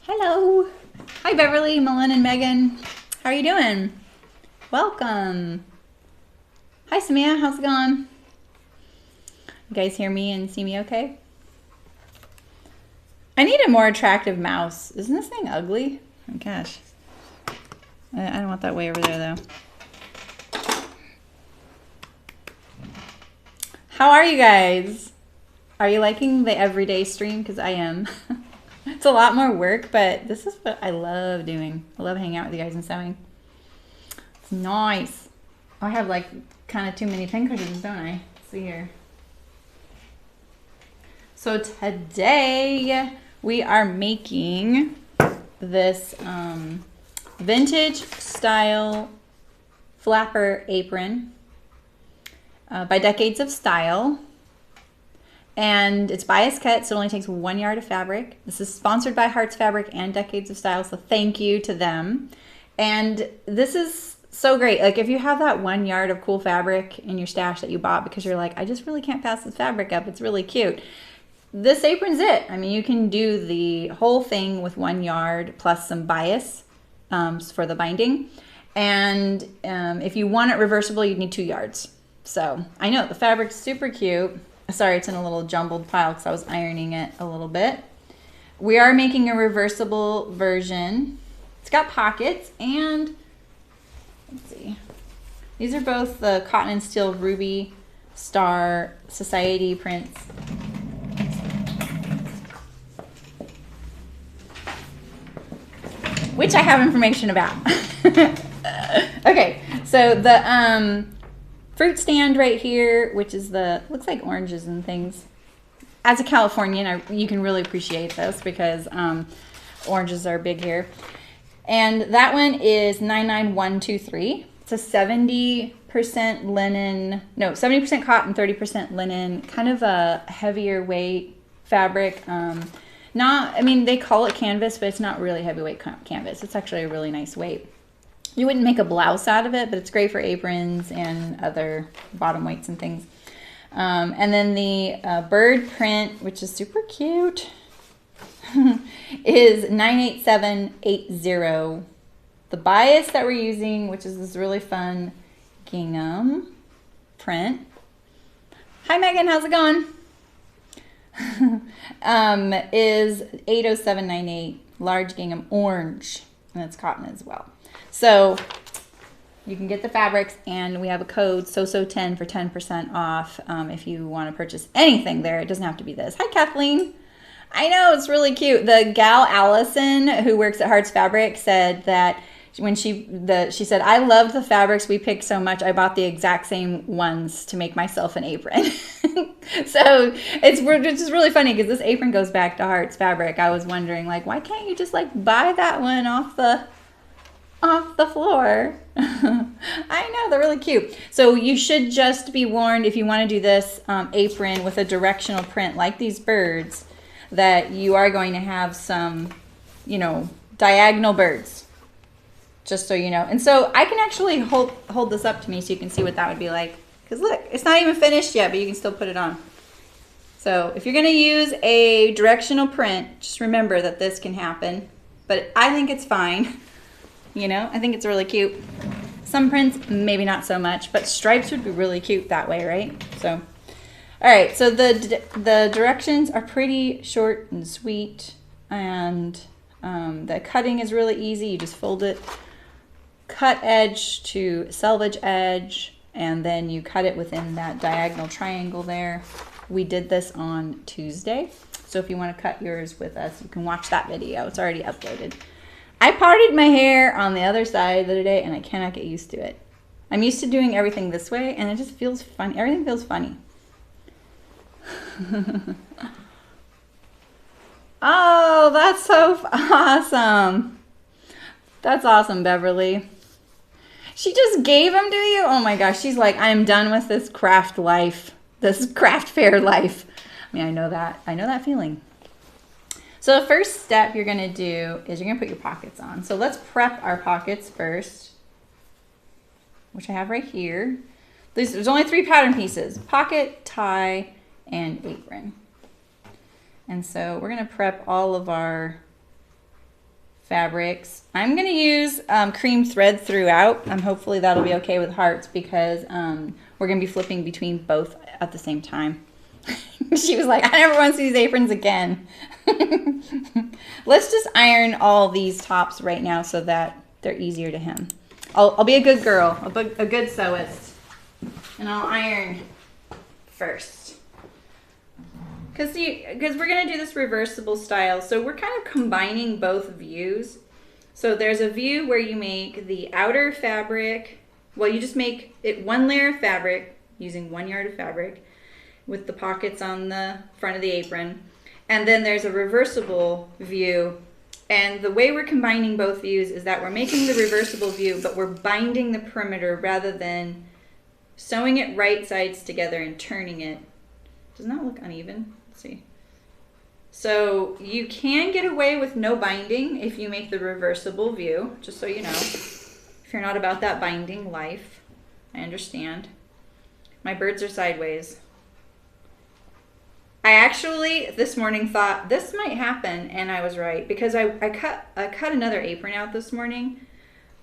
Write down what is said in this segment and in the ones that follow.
Hello. Hi, Beverly, Malin, and Megan. How are you doing? Welcome. Hi, Samia. How's it going? You guys hear me and see me okay? I need a more attractive mouse. Isn't this thing ugly? Oh my gosh. I don't want that way over there, though. How are you guys? Are you liking the everyday stream? Because I am. It's a lot more work, but this is what I love doing. I love hanging out with you guys and sewing. It's nice. I have like kind of too many pincushions, don't I? Let's see here. So today we are making this vintage style flapper apron by Decades of Style. And it's bias cut, so it only takes 1 yard of fabric. This is sponsored by Hearts Fabric and Decades of Style, so thank you to them. And this is so great. Like if you have that 1 yard of cool fabric in your stash that you bought because you're like, I just really can't pass this fabric up, it's really cute. This apron's it. I mean, you can do the whole thing with 1 yard plus some bias for the binding. And if you want it reversible, you'd need 2 yards. So I know the fabric's super cute. Sorry, it's in a little jumbled pile because I was ironing it a little bit. We are making a reversible version. It's got pockets and, let's see. These are both the Cotton and Steel Ruby Star Society prints. Which I have information about. Okay, so the fruit stand right here, which is the, looks like oranges and things. As a Californian, you can really appreciate this because oranges are big here. And that one is 99123. It's a 70% linen, no, 70% cotton, 30% linen, kind of a heavier weight fabric. I mean, they call it canvas, but it's not really heavyweight canvas. It's actually a really nice weight. You wouldn't make a blouse out of it, but it's great for aprons and other bottom weights and things. And then the bird print, which is super cute, is 98780. The bias that we're using, which is this really fun gingham print. Hi, Megan. How's it going? Is 80798, large gingham orange, and it's cotton as well. So you can get the fabrics, and we have a code SOSO10 for 10% off if you want to purchase anything there. It doesn't have to be this. Hi, Kathleen. I know, it's really cute. The gal Allison, who works at Hearts Fabric, said that when she said, I loved the fabrics we picked so much, I bought the exact same ones to make myself an apron. So it's just really funny because this apron goes back to Hearts Fabric. I was wondering, like, why can't you just like buy that one off the floor? I know, they're really cute. So you should just be warned if you want to do this apron with a directional print like these birds, that you are going to have some, diagonal birds, just so you know. And so I can actually hold this up to me so you can see what that would be like. Because look, it's not even finished yet, but you can still put it on. So if you're going to use a directional print, just remember that this can happen. But I think it's fine. I think it's really cute. Some prints, maybe not so much, but stripes would be really cute that way, right? So, all right, so the directions are pretty short and sweet, and the cutting is really easy. You just fold it, cut edge to selvage edge, and then you cut it within that diagonal triangle there. We did this on Tuesday, so if you want to cut yours with us, you can watch that video. It's already uploaded. I parted my hair on the other side the other day, and I cannot get used to it. I'm used to doing everything this way, and it just feels funny. Everything feels funny. Oh, that's so awesome. That's awesome, Beverly. She just gave them to you? Oh my gosh, she's like, I'm done with this craft life, this craft fair life. I mean, I know that feeling. So the first step you're going to do is you're going to put your pockets on. So let's prep our pockets first, which I have right here. There's only 3 pattern pieces: pocket, tie, and apron. And so we're going to prep all of our fabrics. I'm going to use cream thread throughout. Hopefully that'll be okay with hearts because we're going to be flipping between both at the same time. She was like, I never want to see these aprons again. Let's just iron all these tops right now so that they're easier to hem. I'll be a good girl, a good sewist, and I'll iron first. Because we're going to do this reversible style, so we're kind of combining both views. So there's a view where you make the outer fabric, well, you just make it one layer of fabric using 1 yard of fabric with the pockets on the front of the apron. And then there's a reversible view. And the way we're combining both views is that we're making the reversible view, but we're binding the perimeter rather than sewing it right sides together and turning it. Doesn't that look uneven? Let's see. So you can get away with no binding if you make the reversible view, just so you know. If you're not about that binding life, I understand. My birds are sideways. I actually this morning thought this might happen, and I was right because I cut another apron out this morning,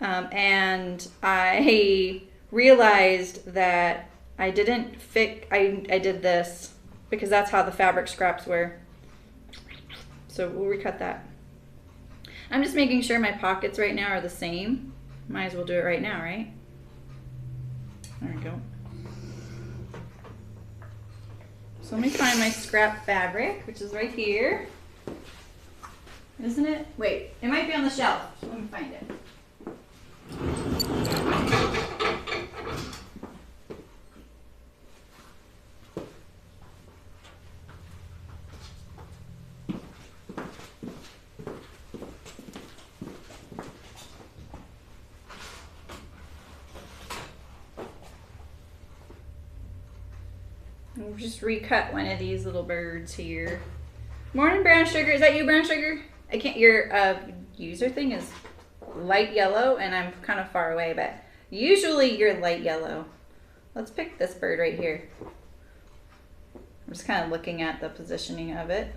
and I realized that I didn't fix. I did this because that's how the fabric scraps were. So we'll recut that. I'm just making sure my pockets right now are the same. Might as well do it right now, right? There we go. So let me find my scrap fabric, which is right here. Isn't it? Wait, it might be on the shelf. Let me find it. We'll just recut one of these little birds here. Morning, Brown Sugar. Is that you, Brown Sugar? I can't. Your user thing is light yellow, and I'm kind of far away, but usually you're light yellow. Let's pick this bird right here. I'm just kind of looking at the positioning of it.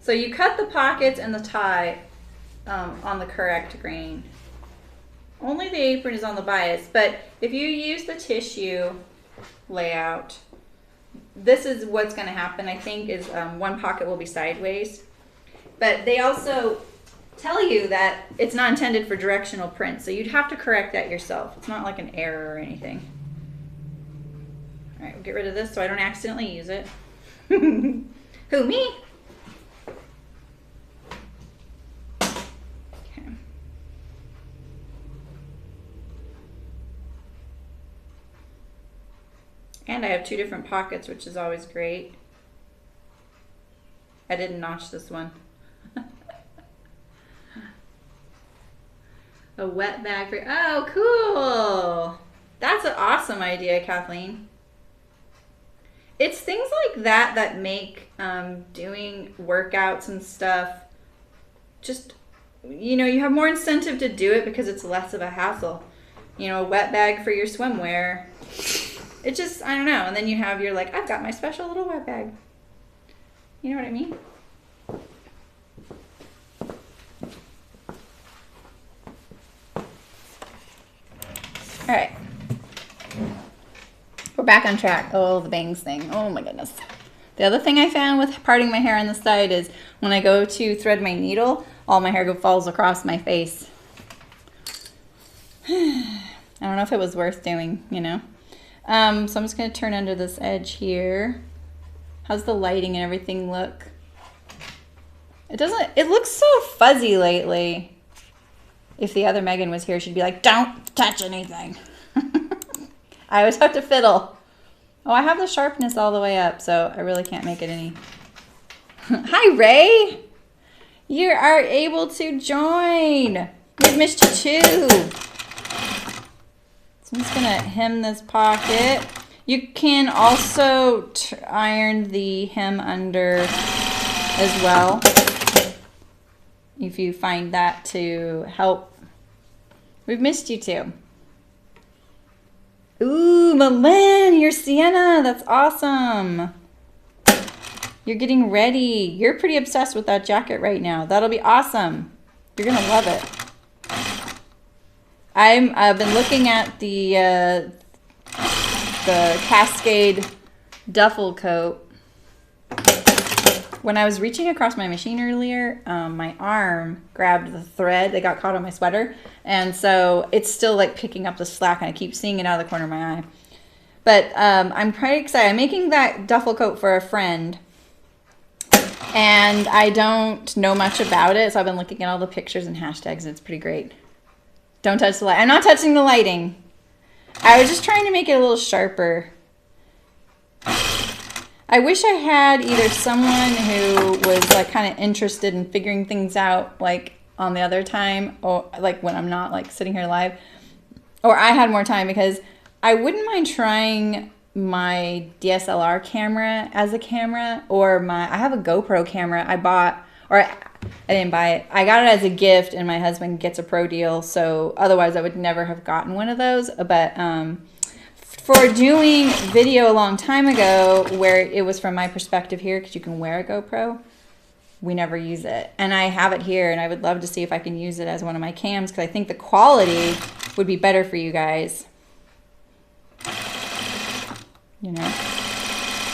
So you cut the pockets and the tie on the correct grain. Only the apron is on the bias, but if you use the tissue layout, this is what's going to happen, I think, is one pocket will be sideways. But they also tell you that it's not intended for directional print, so you'd have to correct that yourself. It's not like an error or anything. All right, we'll get rid of this so I don't accidentally use it. Who, me? And I have two different pockets, which is always great. I didn't notch this one. A wet bag for, oh, cool. That's an awesome idea, Kathleen. It's things like that that make doing workouts and stuff just, you know, you have more incentive to do it because it's less of a hassle. You know, a wet bag for your swimwear. It just, I don't know. And then you have your, like, I've got my special little wet bag. You know what I mean? All right. We're back on track. Oh, the bangs thing. Oh, my goodness. The other thing I found with parting my hair on the side is when I go to thread my needle, all my hair falls across my face. I don't know if it was worth doing, you know. So I'm just going to turn under this edge here. How's the lighting and everything look? It looks so fuzzy lately. If the other Megan was here, she'd be like, don't touch anything. I always have to fiddle. Oh, I have the sharpness all the way up, so I really can't make it any. Hi, Ray. You are able to join. We've missed you too. I'm just going to hem this pocket. You can also iron the hem under as well if you find that to help. We've missed you too. Ooh, Malin, you're Sienna. That's awesome. You're getting ready. You're pretty obsessed with that jacket right now. That'll be awesome. You're gonna love it. I've been looking at the Cascade duffel coat. When I was reaching across my machine earlier, my arm grabbed the thread that got caught on my sweater, and so it's still like picking up the slack, and I keep seeing it out of the corner of my eye. But I'm pretty excited. I'm making that duffel coat for a friend, and I don't know much about it, so I've been looking at all the pictures and hashtags, and it's pretty great. Don't touch the light. I'm not touching the lighting. I was just trying to make it a little sharper. I wish I had either someone who was like kind of interested in figuring things out like on the other time, or like when I'm not like sitting here live, or I had more time, because I wouldn't mind trying my DSLR camera as a camera, or I have a GoPro camera I bought, or I didn't buy it. I got it as a gift, and my husband gets a pro deal, so otherwise I would never have gotten one of those. But for doing video a long time ago, where it was from my perspective here, because you can wear a GoPro, we never use it. And I have it here, and I would love to see if I can use it as one of my cams, because I think the quality would be better for you guys. You know?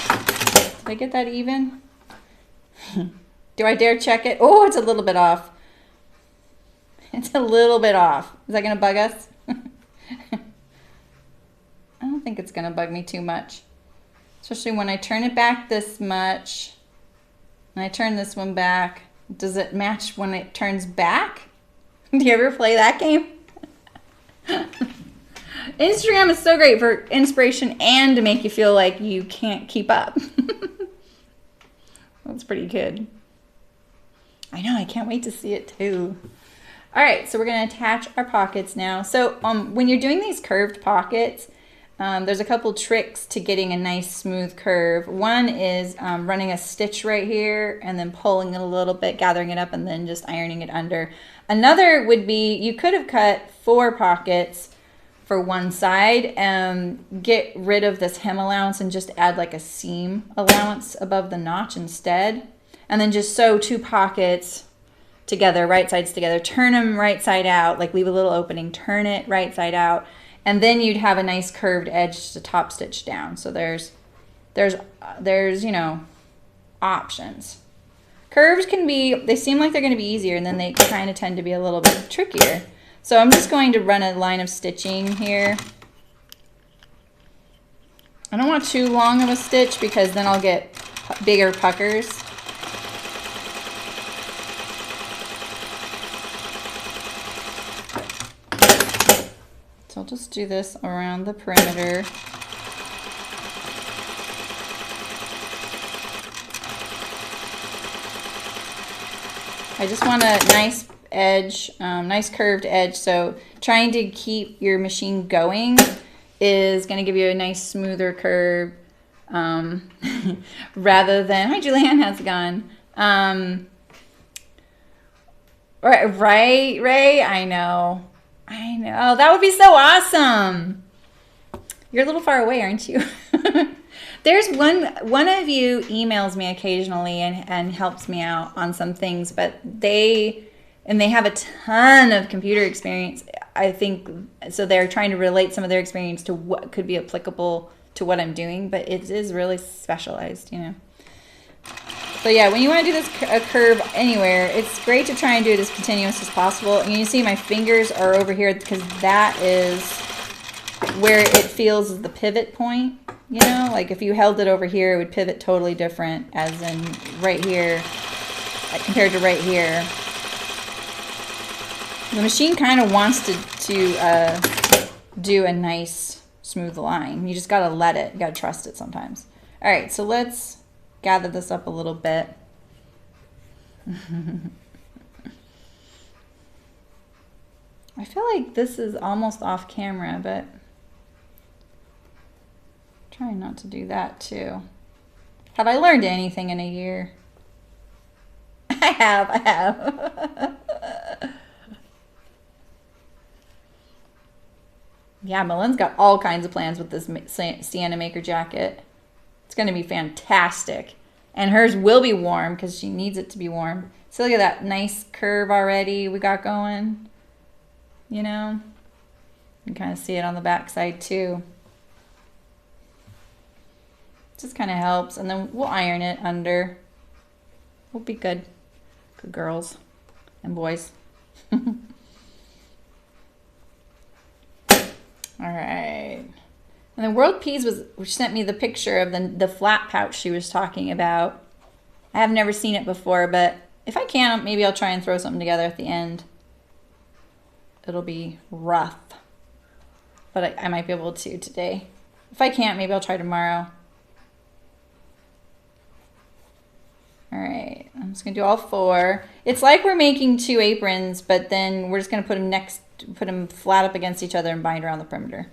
Did I get that even? Do I dare check it? Oh, it's a little bit off. It's a little bit off. Is that going to bug us? I don't think it's going to bug me too much. Especially when I turn it back this much. And I turn this one back. Does it match when it turns back? Do you ever play that game? Instagram is so great for inspiration and to make you feel like you can't keep up. That's pretty good. I know, I can't wait to see it too. All right, so we're going to attach our pockets now. So when you're doing these curved pockets, there's a couple tricks to getting a nice smooth curve. One is running a stitch right here and then pulling it a little bit, gathering it up, and then just ironing it under. Another would be, you could have cut 4 pockets for one side and get rid of this hem allowance and just add like a seam allowance above the notch instead. And then just sew 2 pockets together, right sides together, turn them right side out, like leave a little opening, turn it right side out, and then you'd have a nice curved edge to top stitch down. So there's you know, options. Curves can be, they seem like they're going to be easier, and then they kind of tend to be a little bit trickier. So I'm just going to run a line of stitching here. I don't want too long of a stitch because then I'll get bigger puckers. So I'll just do this around the perimeter. I just want a nice edge, nice curved edge. So trying to keep your machine going is going to give you a nice smoother curve rather than, hi Julianne, how's it going? Right, Ray? I know. That would be so awesome. You're a little far away, aren't you? There's one of you emails me occasionally and helps me out on some things, but they have a ton of computer experience, I think, so they're trying to relate some of their experience to what could be applicable to what I'm doing, but it is really specialized, you know. So yeah, when you want to do this curve anywhere, it's great to try and do it as continuous as possible. And you see my fingers are over here because that is where it feels is the pivot point, you know. Like if you held it over here, it would pivot totally different, as in right here compared to right here. The machine kind of wants to do a nice smooth line. You just got to let it. You got to trust it sometimes. All right, so let's gather this up a little bit. I feel like this is almost off camera, but trying not to do that too. Have I learned anything in a year? I have. Yeah, Milen's got all kinds of plans with this Sienna Maker jacket. It's going to be fantastic. And hers will be warm because she needs it to be warm. So look at that nice curve already we got going. You know? You can kind of see it on the back side too. Just kind of helps. And then we'll iron it under. We'll be good. Good girls and boys. All right. And then World Peas which sent me the picture of the flat pouch she was talking about. I have never seen it before, but if I can, maybe I'll try and throw something together at the end. It'll be rough, but I might be able to today. If I can't, maybe I'll try tomorrow. All right, I'm just gonna do all 4. It's like we're making 2 aprons, but then we're just gonna put them flat up against each other and bind around the perimeter.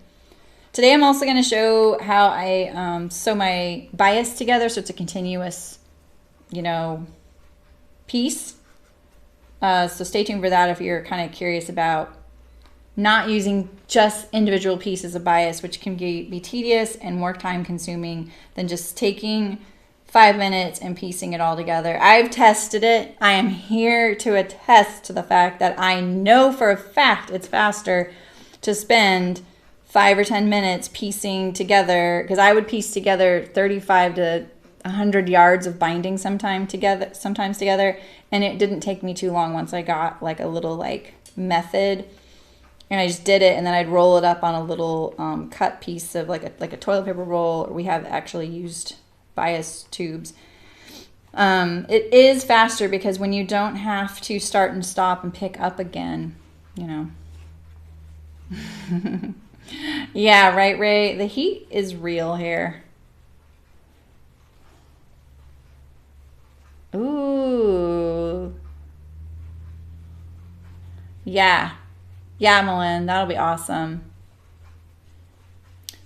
Today I'm also gonna show how I sew my bias together so it's a continuous, you know, piece. So stay tuned for that if you're kind of curious about not using just individual pieces of bias, which can be tedious and more time consuming than just taking 5 minutes and piecing it all together. I've tested it. I am here to attest to the fact that I know for a fact it's faster to spend 5 or 10 minutes piecing together, because I would piece together 35 to 100 yards of binding sometimes together, and it didn't take me too long once I got like a little like method, and I just did it, and then I'd roll it up on a little cut piece of like a toilet paper roll. We have actually used bias tubes. It is faster because when you don't have to start and stop and pick up again, you know. Yeah, right, Ray? The heat is real here. Ooh. Yeah. Yeah, Malin, that'll be awesome.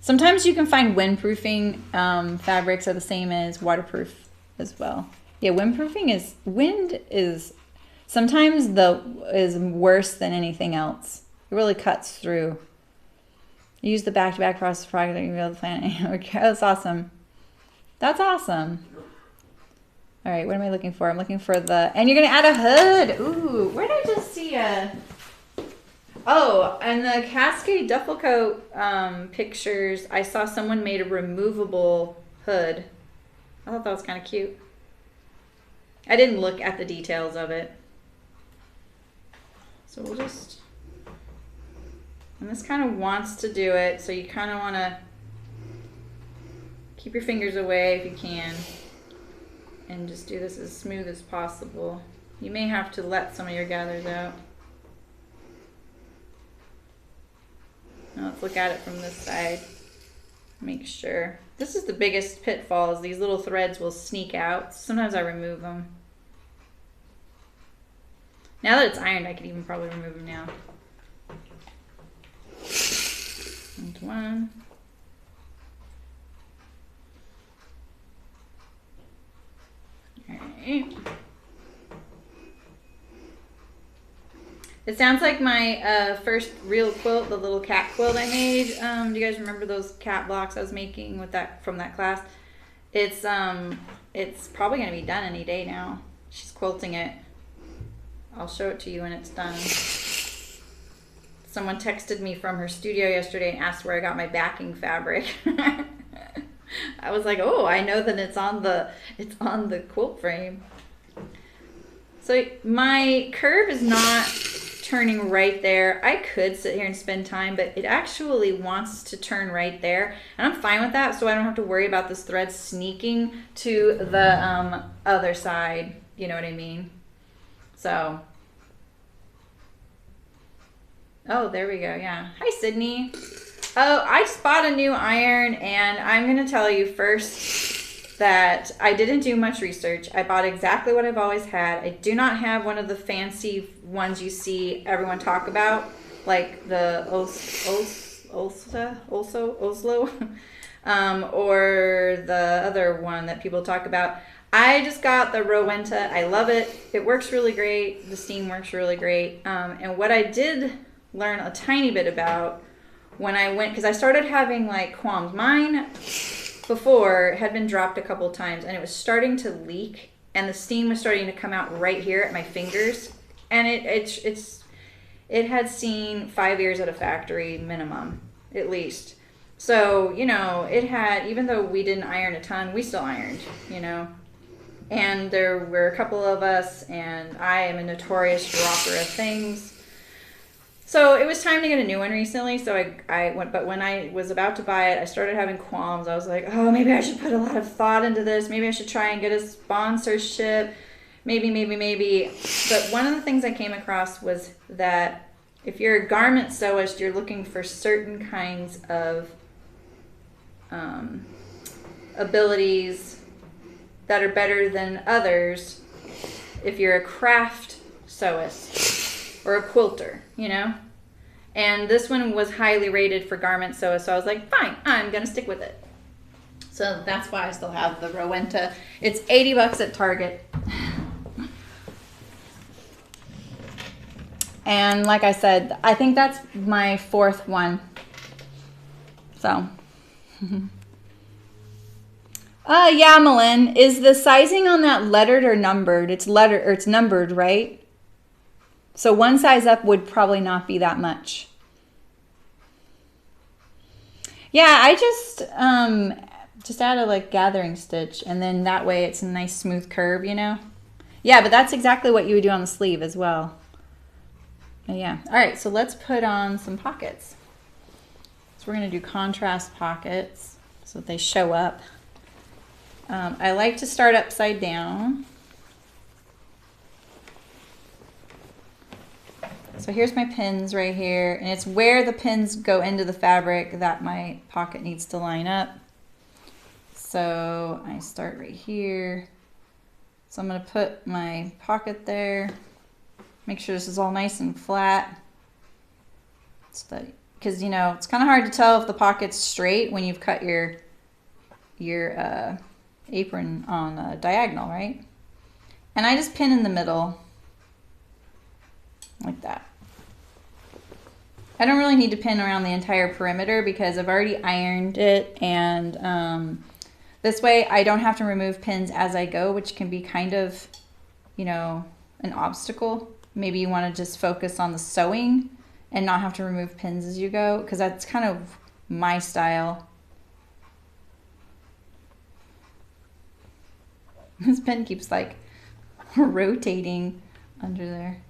Sometimes you can find windproofing fabrics are the same as waterproof as well. Yeah, wind is sometimes is worse than anything else. It really cuts through. Use the back-to-back process product that you reveal the planet. Okay, that's awesome. That's awesome. All right, what am I looking for? I'm looking for and you're gonna add a hood. Ooh, where did I just see a? Oh, and the Cascade duffel coat pictures, I saw someone made a removable hood. I thought that was kind of cute. I didn't look at the details of it. So we'll just, and this kind of wants to do it, so you kind of want to keep your fingers away if you can, and just do this as smooth as possible. You may have to let some of your gathers out. Now let's look at it from this side. Make sure. This is the biggest pitfall, is these little threads will sneak out. Sometimes I remove them. Now that it's ironed, I could even probably remove them now. And one. All right. It sounds like my first real quilt, the little cat quilt I made. Do you guys remember those cat blocks I was making with that from that class? It's probably gonna be done any day now. She's quilting it. I'll show it to you when it's done. Someone texted me from her studio yesterday and asked where I got my backing fabric. I was like, oh, I know that it's on the quilt frame. So my curve is not turning right there. I could sit here and spend time, but it actually wants to turn right there, and I'm fine with that, so I don't have to worry about this thread sneaking to the other side. You know what I mean? So, oh, there we go. Yeah. Hi, Sydney. Oh, I just bought a new iron, and I'm gonna tell you first that I didn't do much research. I bought exactly what I've always had. I do not have one of the fancy ones you see everyone talk about, like the Oslo, or the other one that people talk about. I just got the Rowenta. I love it. It works really great. The steam works really great. And what I did learn a tiny bit about when I went, because I started having like qualms. Mine before had been dropped a couple times, and it was starting to leak, and the steam was starting to come out right here at my fingers, and it had seen 5 years at a factory minimum, at least. So, you know, it had, even though we didn't iron a ton, we still ironed, you know. And there were a couple of us, and I am a notorious dropper of things. So it was time to get a new one recently. So I went, but when I was about to buy it, I started having qualms. I was like, oh, maybe I should put a lot of thought into this. Maybe I should try and get a sponsorship. Maybe. But one of the things I came across was that if you're a garment sewist, you're looking for certain kinds of abilities that are better than others if you're a craft sewist or a quilter, you know? And this one was highly rated for garment sewist, so I was like, fine, I'm gonna stick with it. So that's why I still have the Rowenta. It's 80 bucks at Target. And like I said, I think that's my 4th one. So. Yeah, Malin, is the sizing on that lettered or numbered? It's lettered, or it's numbered, right? So one size up would probably not be that much. Yeah, I just add a like gathering stitch, and then that way it's a nice smooth curve, you know? Yeah, but that's exactly what you would do on the sleeve as well. Yeah. All right, so let's put on some pockets. So we're going to do contrast pockets so that they show up. I like to start upside down. So here's my pins right here, and it's where the pins go into the fabric that my pocket needs to line up. So I start right here. So I'm going to put my pocket there. Make sure this is all nice and flat. Because, you know, it's kind of hard to tell if the pocket's straight when you've cut your apron on a diagonal, right? And I just pin in the middle like that. I don't really need to pin around the entire perimeter because I've already ironed it, and this way I don't have to remove pins as I go, which can be kind of, you know, an obstacle. Maybe you want to just focus on the sewing and not have to remove pins as you go, because that's kind of my style. This pen keeps like rotating under there.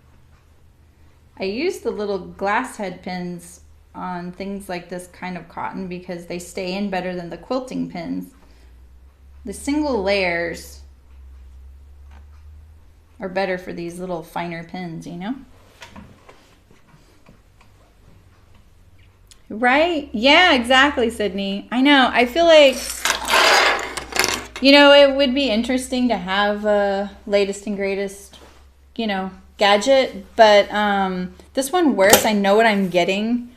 I use the little glass head pins on things like this kind of cotton because they stay in better than the quilting pins. The single layers are better for these little finer pins, you know? Right? Yeah, exactly, Sydney. I know. I feel like, you know, it would be interesting to have a latest and greatest, you know, gadget, but this one works. I know what I'm getting.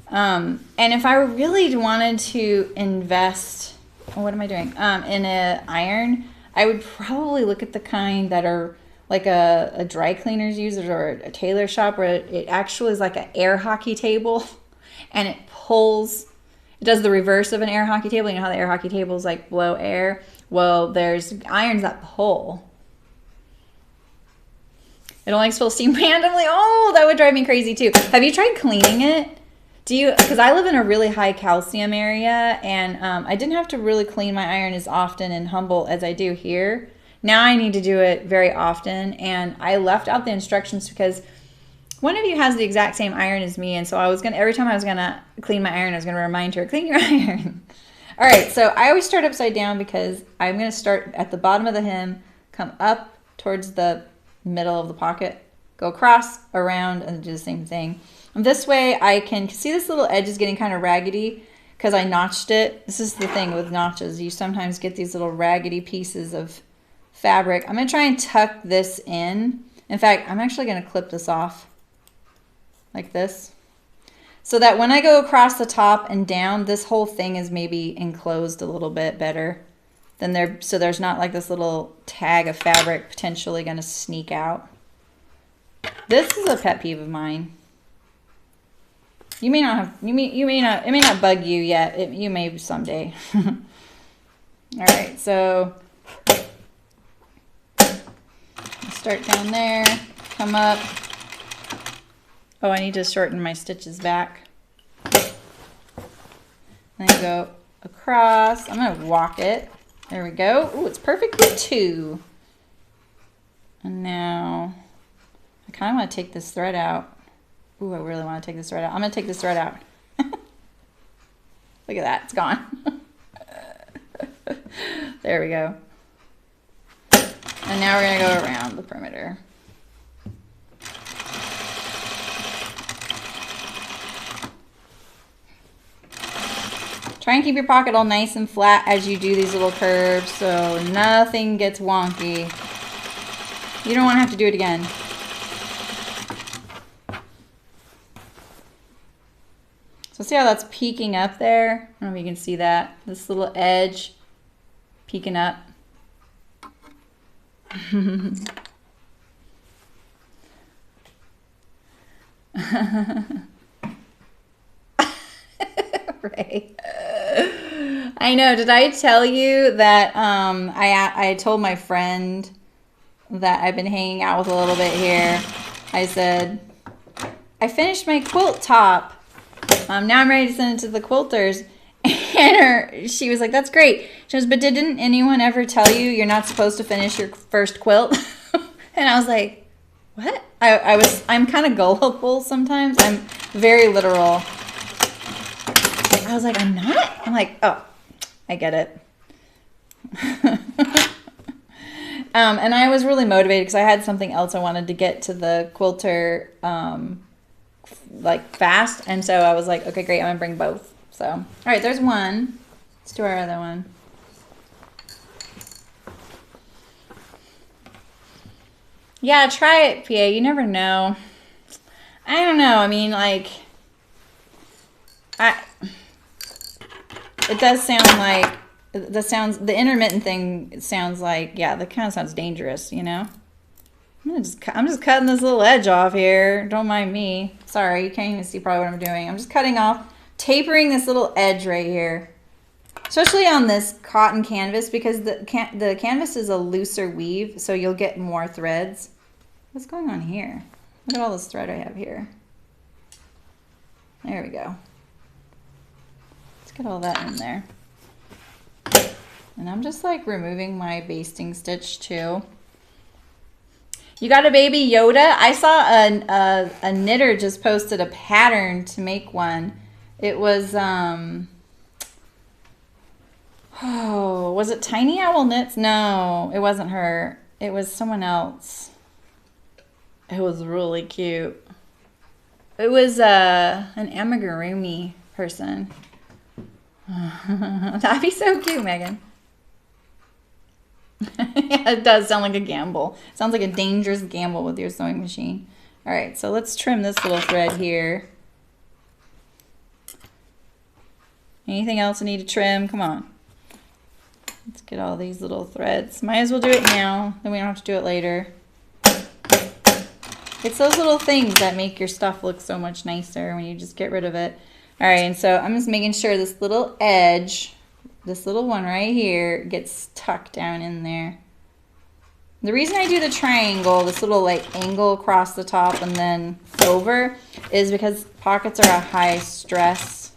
And if I really wanted to invest, what am I doing? In an iron, I would probably look at the kind that are like a dry cleaner's user or a tailor shop, where it actually is like an air hockey table, and it pulls. It does the reverse of an air hockey table. You know how the air hockey tables like blow air? Well, there's irons that pull. It only expels steam randomly. Oh, that would drive me crazy too. Have you tried cleaning it? Do you? Because I live in a really high calcium area, and I didn't have to really clean my iron as often in Humboldt as I do here. Now I need to do it very often, and I left out the instructions because one of you has the exact same iron as me, and so I was gonna, every time I was gonna clean my iron, I was gonna remind her, clean your iron. All right, so I always start upside down because I'm gonna start at the bottom of the hem, come up towards the middle of the pocket, go across, around, and do the same thing. And this way I can see this little edge is getting kind of raggedy because I notched it. This is the thing with notches. You sometimes get these little raggedy pieces of fabric. I'm going to try and tuck this in. In fact, I'm actually going to clip this off like this, so that when I go across the top and down, this whole thing is maybe enclosed a little bit better than there, so there's not like this little tag of fabric potentially going to sneak out. This is a pet peeve of mine. You may not have, it may not bug you yet. You may someday. All right, so start down there, come up. Oh, I need to shorten my stitches back. Then go across. I'm gonna walk it. There we go. Ooh, it's perfect for 2. And now I kind of want to take this thread out. Ooh, I really want to take this thread out. I'm gonna take this thread out. Look at that, it's gone. There we go. And now we're gonna go around the perimeter. Try and keep your pocket all nice and flat as you do these little curves so nothing gets wonky. You don't want to have to do it again. So see how that's peeking up there? I don't know if you can see that. This little edge peeking up. Right. I know. Did I tell you that I told my friend that I've been hanging out with a little bit here. I said, I finished my quilt top. Now I'm ready to send it to the quilters. And she was like, that's great. She goes, but didn't anyone ever tell you you're not supposed to finish your first quilt? And I was like, what? I'm kind of gullible sometimes. I'm very literal. I was like, I'm not? I'm like, oh, I get it. And I was really motivated because I had something else I wanted to get to the quilter like fast. And so I was like, okay, great, I'm gonna bring both. So, all right, there's one. Let's do our other one. Yeah, try it, PA. You never know. I don't know. I mean, like, it does sound like, the intermittent thing sounds like, yeah, that kind of sounds dangerous, you know? I'm just cutting this little edge off here. Don't mind me. Sorry, you can't even see probably what I'm doing. I'm just cutting off, tapering this little edge right here. Especially on this cotton canvas because the canvas is a looser weave, so you'll get more threads. What's going on here? Look at all this thread I have here. There we go. Let's get all that in there. And I'm just like removing my basting stitch too. You got a baby Yoda? I saw a knitter just posted a pattern to make one. It was, oh, was it Tiny Owl Knits? No, it wasn't her. It was someone else. It was really cute. It was an amigurumi person. That'd be so cute, Megan. Yeah, it does sound like a gamble. It sounds like a dangerous gamble with your sewing machine. All right, so let's trim this little thread here. Anything else I need to trim? Come on. Let's get all these little threads. Might as well do it now, then we don't have to do it later. It's those little things that make your stuff look so much nicer when you just get rid of it. All right, and so I'm just making sure this little edge, this little one right here, gets tucked down in there. The reason I do the triangle, this little like angle across the top and then over, is because pockets are a high stress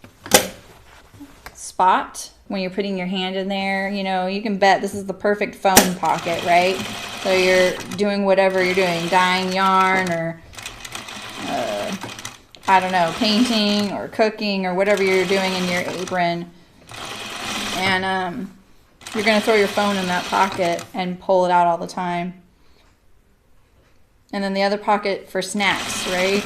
spot when you're putting your hand in there. You know, you can bet this is the perfect phone pocket, right? So you're doing whatever you're doing, dyeing yarn or I don't know, painting or cooking or whatever you're doing in your apron. And you're going to throw your phone in that pocket and pull it out all the time. And then the other pocket for snacks, right?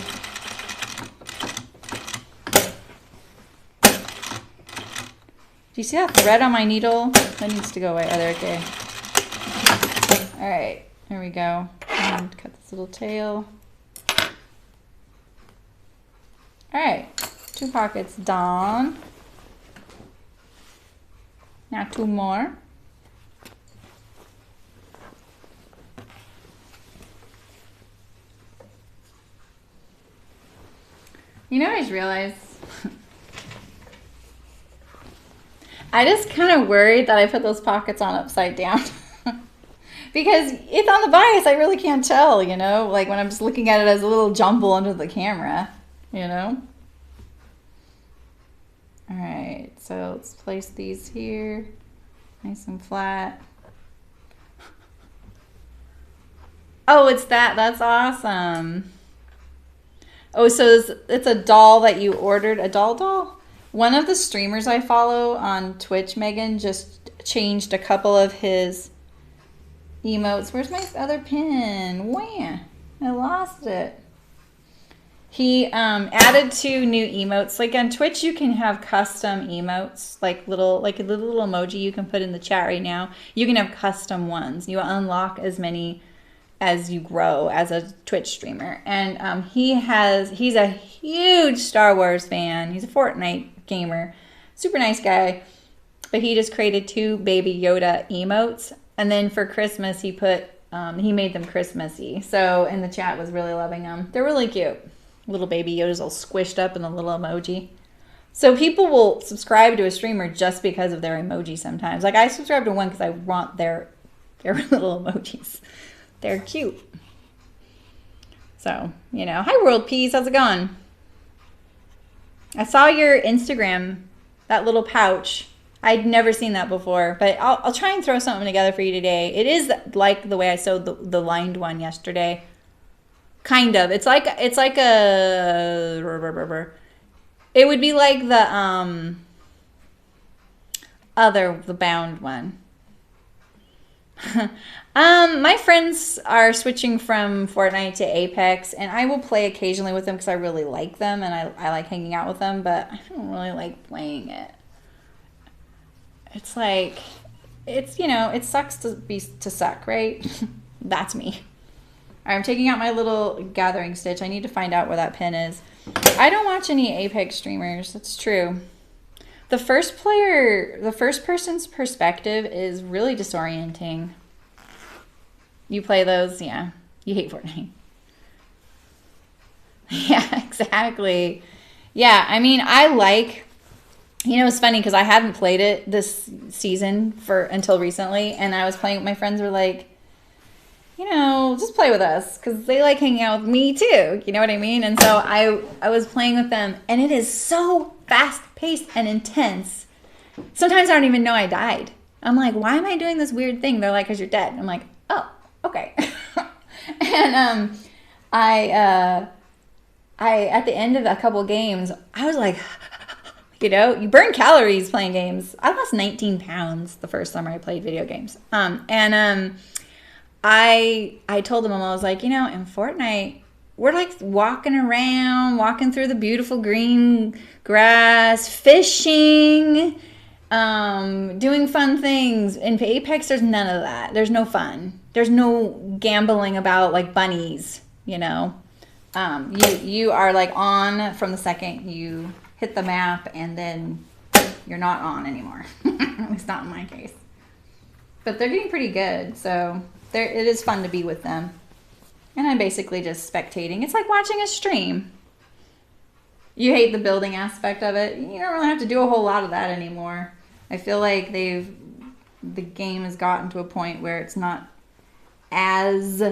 Do you see that thread on my needle? That needs to go away. Oh, there, okay. All right, here we go. And cut this little tail. All right, 2 pockets done. Now 2 more. You know, I just realized I just kind of worried that I put those pockets on upside down. Because it's on the bias, I really can't tell, you know? Like when I'm just looking at it as a little jumble under the camera, you know? All right, so let's place these here, nice and flat. Oh, it's that. That's awesome. Oh, so it's a doll that you ordered, a doll? One of the streamers I follow on Twitch, Megan, just changed a couple of his emotes. Where's my other pin? Wham! I lost it. He added 2 new emotes. Like on Twitch, you can have custom emotes, like a little emoji you can put in the chat right now. You can have custom ones. You unlock as many as you grow as a Twitch streamer. And he's a huge Star Wars fan. He's a Fortnite gamer. Super nice guy. But he just created 2 Baby Yoda emotes. And then for Christmas, he made them Christmassy. So, and the chat was really loving them. They're really cute. Little Baby Yoda's all squished up in the little emoji. So people will subscribe to a streamer just because of their emoji sometimes. Like I subscribe to one because I want their little emojis. They're cute. So, you know. Hi, World Peace. How's it going? I saw your Instagram, that little pouch. I'd never seen that before, but I'll try and throw something together for you today. It is like the way I sewed the lined one yesterday. Kind of. It's like a... It would be like the the bound one. My friends are switching from Fortnite to Apex, and I will play occasionally with them because I really like them and I like hanging out with them, but I don't really like playing it. It's like, you know, it sucks to suck, right? That's me. All right, I'm taking out my little gathering stitch. I need to find out where that pin is. I don't watch any Apex streamers. That's true. The first person's perspective is really disorienting. You play those? Yeah. You hate Fortnite. Yeah, exactly. Yeah, I mean, you know, it's funny because I hadn't played it this season until recently, and I was playing with my friends were like, you know, just play with us because they like hanging out with me too. You know what I mean? And so I was playing with them, and it is so fast-paced and intense. Sometimes I don't even know I died. I'm like, why am I doing this weird thing? They're like, because you're dead. I'm like, oh, okay. And I at the end of a couple games, I was like, you know, you burn calories playing games. I lost 19 pounds the first summer I played video games. I told them, I was like, you know, in Fortnite, we're like walking around, walking through the beautiful green grass, fishing, doing fun things. In Apex, there's none of that. There's no fun. There's no gambling about like bunnies, you know. You are like on from the second you hit the map, and then you're not on anymore. At least not in my case. But they're getting pretty good, so it is fun to be with them. And I'm basically just spectating. It's like watching a stream. You hate the building aspect of it. You don't really have to do a whole lot of that anymore. I feel like the game has gotten to a point where it's not as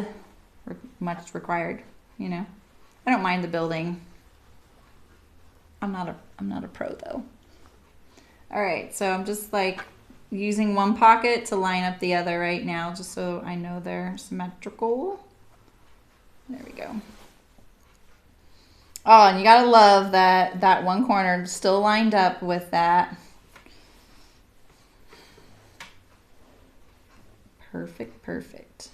much required, you know. I don't mind the building. I'm not a pro though. All right, so I'm just like using one pocket to line up the other right now, just so I know they're symmetrical. There we go. Oh, and you gotta love that one corner still lined up with that. Perfect, perfect.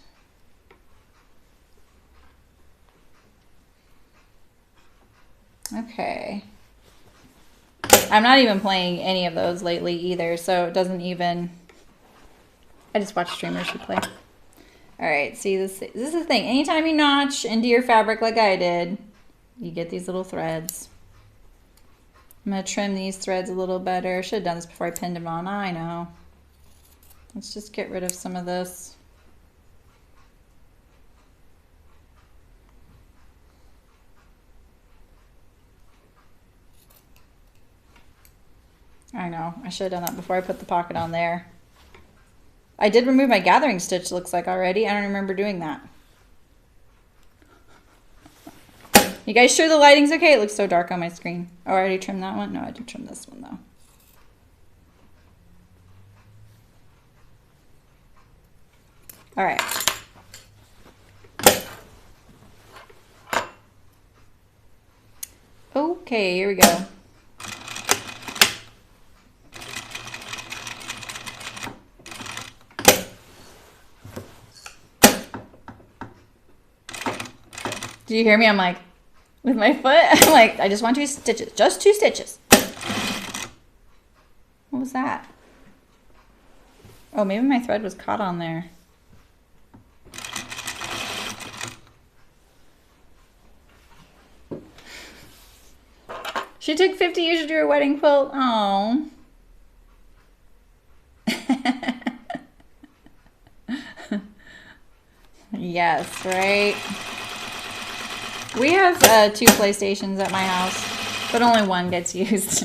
Okay. I'm not even playing any of those lately either, so it doesn't even... I just watch streamers who play. All right, see, this is the thing. Anytime you notch into your fabric like I did, you get these little threads. I'm going to trim these threads a little better. Should have done this before I pinned them on. I know. Let's just get rid of some of this. I know. I should have done that before I put the pocket on there. I did remove my gathering stitch, looks like, already. I don't remember doing that. You guys sure the lighting's okay? It looks so dark on my screen. Oh, I already trimmed that one? No, I didn't trim this one, though. All right. Okay, here we go. Do you hear me? I'm like, with my foot, I'm like, I just want 2 stitches. Just 2 stitches. What was that? Oh, maybe my thread was caught on there. She took 50 years to do her wedding quilt. Oh. Yes, right? We have 2 PlayStations at my house, but only one gets used.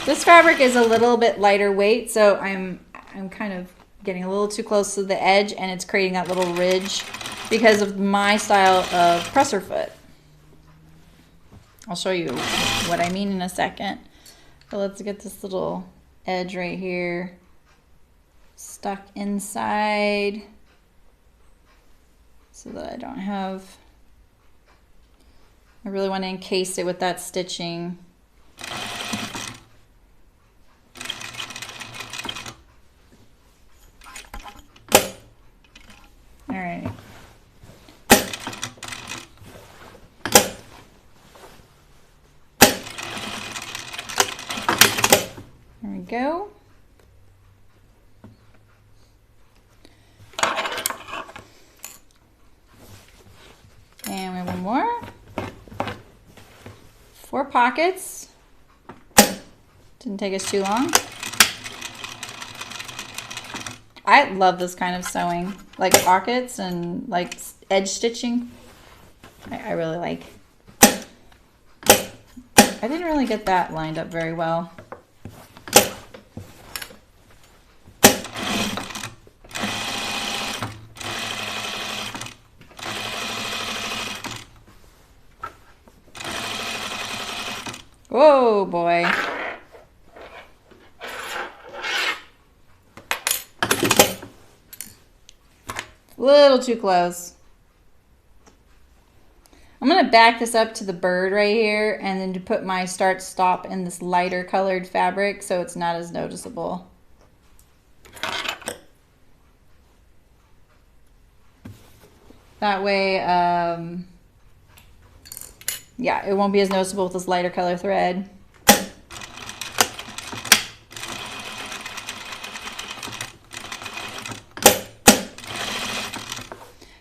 This fabric is a little bit lighter weight, so I'm kind of getting a little too close to the edge, and it's creating that little ridge because of my style of presser foot. I'll show you what I mean in a second. But let's get this little edge right here stuck inside so that I don't have, I really want to encase it with that stitching. All right. There we go. And we have one more. 4 pockets. Didn't take us too long. I love this kind of sewing, like pockets and like edge stitching. I really like. I didn't really get that lined up very well. Whoa, boy. A little too close. I'm going to back this up to the bird right here and then to put my start stop in this lighter colored fabric so it's not as noticeable. That way, yeah, it won't be as noticeable with this lighter color thread.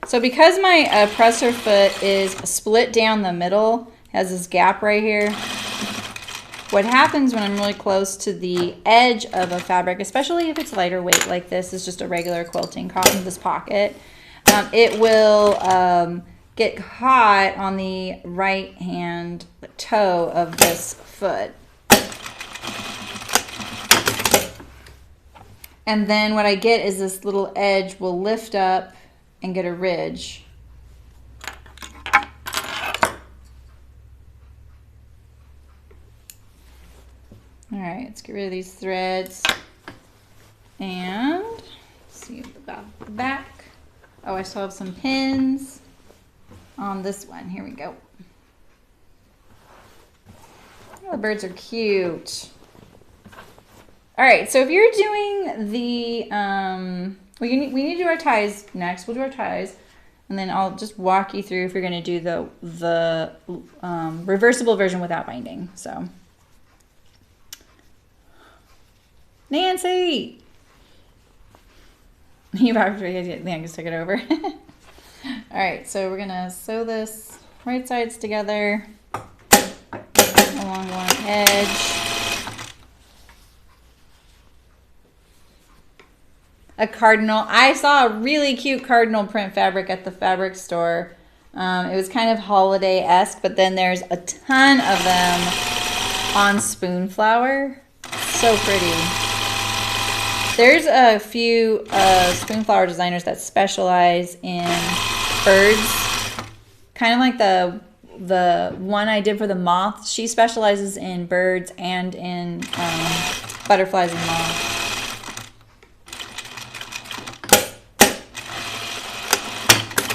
So because my presser foot is split down the middle, has this gap right here, what happens when I'm really close to the edge of a fabric, especially if it's lighter weight like this, is just a regular quilting cotton, this pocket, it will get caught on the right hand toe of this foot. And then what I get is this little edge will lift up and get a ridge. All right, let's get rid of these threads. And let's see about the back. Oh, I still have some pins on this one. Here we go. Oh, the birds are cute. All right, so if you're doing the, we need to do our ties next. We'll do our ties, and then I'll just walk you through if you're going to do the reversible version without binding. So, Nancy, you probably just took it over. All right, so we're gonna sew this right sides together along one edge. A cardinal. I saw a really cute cardinal print fabric at the fabric store It was kind of holiday-esque, but then there's a ton of them on spoon flower. So pretty. There's a few spoon flower designers that specialize in birds, kind of like the one I did for the moth. She specializes in birds and in butterflies and moths.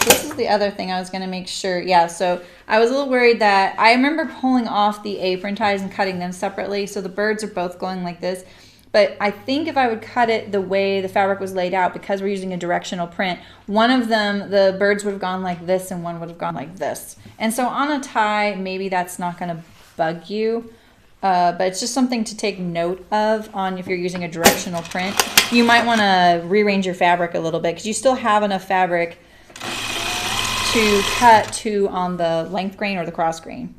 This is the other thing I was going to make sure. Yeah, so I was a little worried that I remember pulling off the apron ties and cutting them separately, so the birds are both going like this. But I think if I would cut it the way the fabric was laid out, because we're using a directional print, one of them, the birds would have gone like this and one would have gone like this. And so on a tie, maybe that's not going to bug you, but it's just something to take note of on if you're using a directional print. You might want to rearrange your fabric a little bit because you still have enough fabric to cut to on the length grain or the cross grain.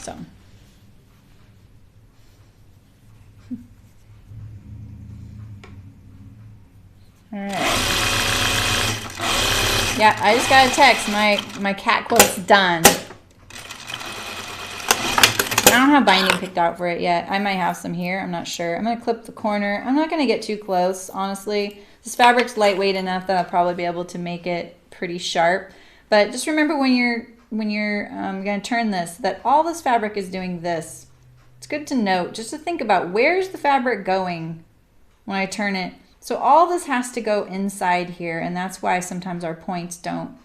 So. All right. Yeah, I just got a text. My cat quilt's done. I don't have binding picked out for it yet. I might have some here. I'm not sure. I'm going to clip the corner. I'm not going to get too close, honestly. This fabric's lightweight enough that I'll probably be able to make it pretty sharp. But just remember when you're going to turn this, that all this fabric is doing this. It's good to note, just to think about where's the fabric going when I turn it. So all this has to go inside here, and that's why sometimes our points don't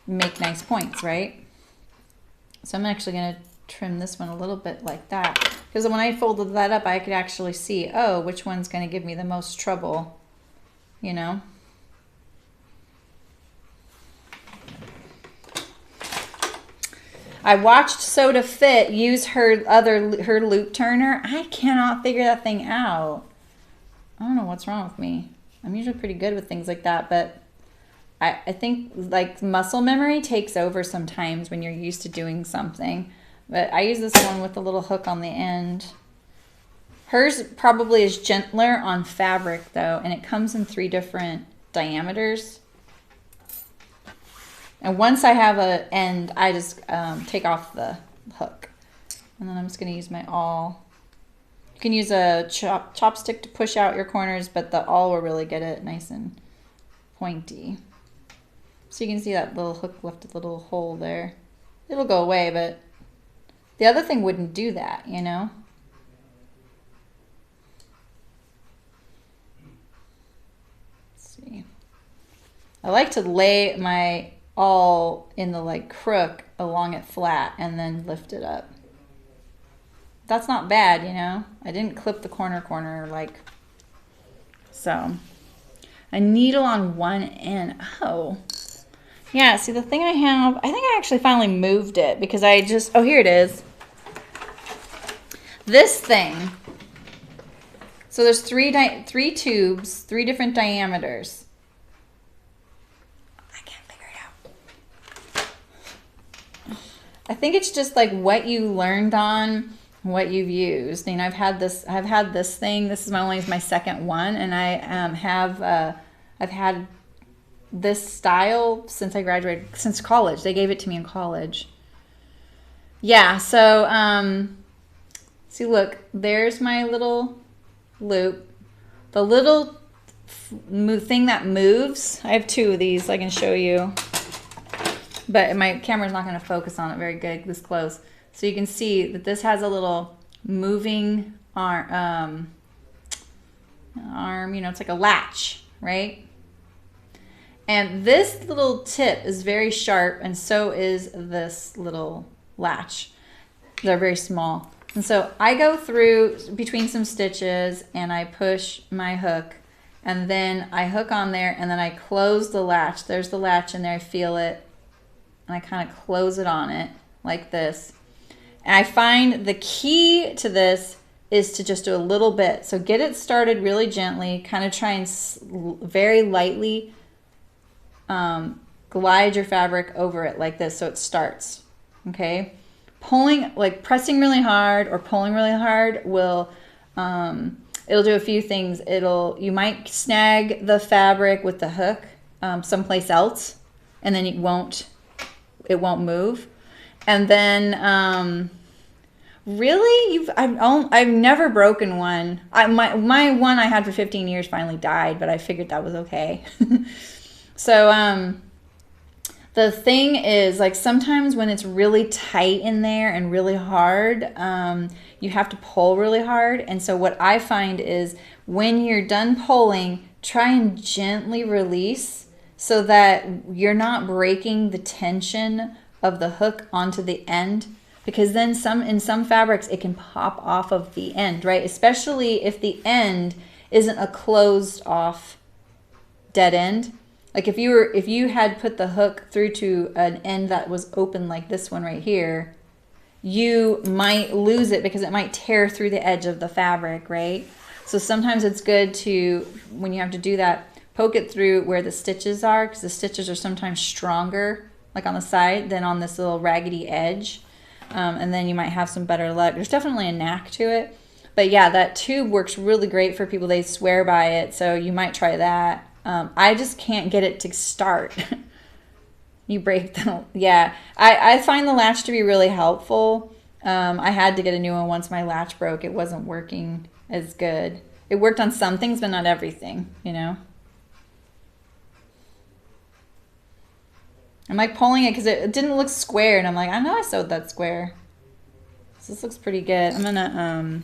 make nice points, right? So I'm actually going to trim this one a little bit like that, because when I folded that up, I could actually see, oh, which one's going to give me the most trouble, you know? I watched Soda Fit use her loop turner. I cannot figure that thing out. I don't know what's wrong with me. I'm usually pretty good with things like that, but I think like muscle memory takes over sometimes when you're used to doing something. But I use this one with a little hook on the end. Hers probably is gentler on fabric though, and it comes in 3 different diameters. And once I have an end, I just take off the hook. And then I'm just going to use my awl. You can use a chopstick to push out your corners, but the awl will really get it nice and pointy. So you can see that little hook left a little hole there. It'll go away, but the other thing wouldn't do that, you know? Let's see. I like to lay my awl in the like crook along it flat and then lift it up. That's not bad, you know. I didn't clip the corner like so. A needle on one end. Oh. Yeah, see the thing I have, I think I actually finally moved it because I just, oh, here it is. This thing. So there's three tubes, 3 different diameters. I can't figure it out. I think it's just like what you learned on, what you've used. You know, I've had this thing. This is my second one, and I've had this style since I graduated, since college. They gave it to me in college. Yeah, so see, look, there's my little loop. The little thing that moves, I have 2 of these I can show you, but my camera's not going to focus on it very good this close. So you can see that this has a little moving arm, you know, it's like a latch, right? And this little tip is very sharp, and so is this little latch. They're very small. And so I go through between some stitches and I push my hook, and then I hook on there, and then I close the latch. There's the latch in there, I feel it, and I kind of close it on it like this. And I find the key to this is to just do a little bit. So get it started really gently, kind of try and very lightly glide your fabric over it like this so it starts, okay? Pulling, like pressing really hard or pulling really hard will it'll do a few things. You might snag the fabric with the hook someplace else, and then it won't move. And then really, I've never broken one. My one I had for 15 years finally died, but I figured that was okay. So the thing is, like, sometimes when it's really tight in there and really hard, you have to pull really hard. And so what I find is when you're done pulling, try and gently release so that you're not breaking the tension of the hook onto the end. Because then in some fabrics, it can pop off of the end, right? Especially if the end isn't a closed off dead end. Like if you had put the hook through to an end that was open like this one right here, you might lose it because it might tear through the edge of the fabric, right? So sometimes it's good to, when you have to do that, poke it through where the stitches are, because the stitches are sometimes stronger, like on the side, than on this little raggedy edge. And then you might have some better luck. There's definitely a knack to it. But yeah, that tube works really great for people. They swear by it, so you might try that. I just can't get it to start. You break the... Yeah, I find the latch to be really helpful. I had to get a new one once my latch broke. It wasn't working as good. It worked on some things, but not everything, you know? I'm like pulling it because it didn't look square, and I'm like, I know I sewed that square. So this looks pretty good. I'm gonna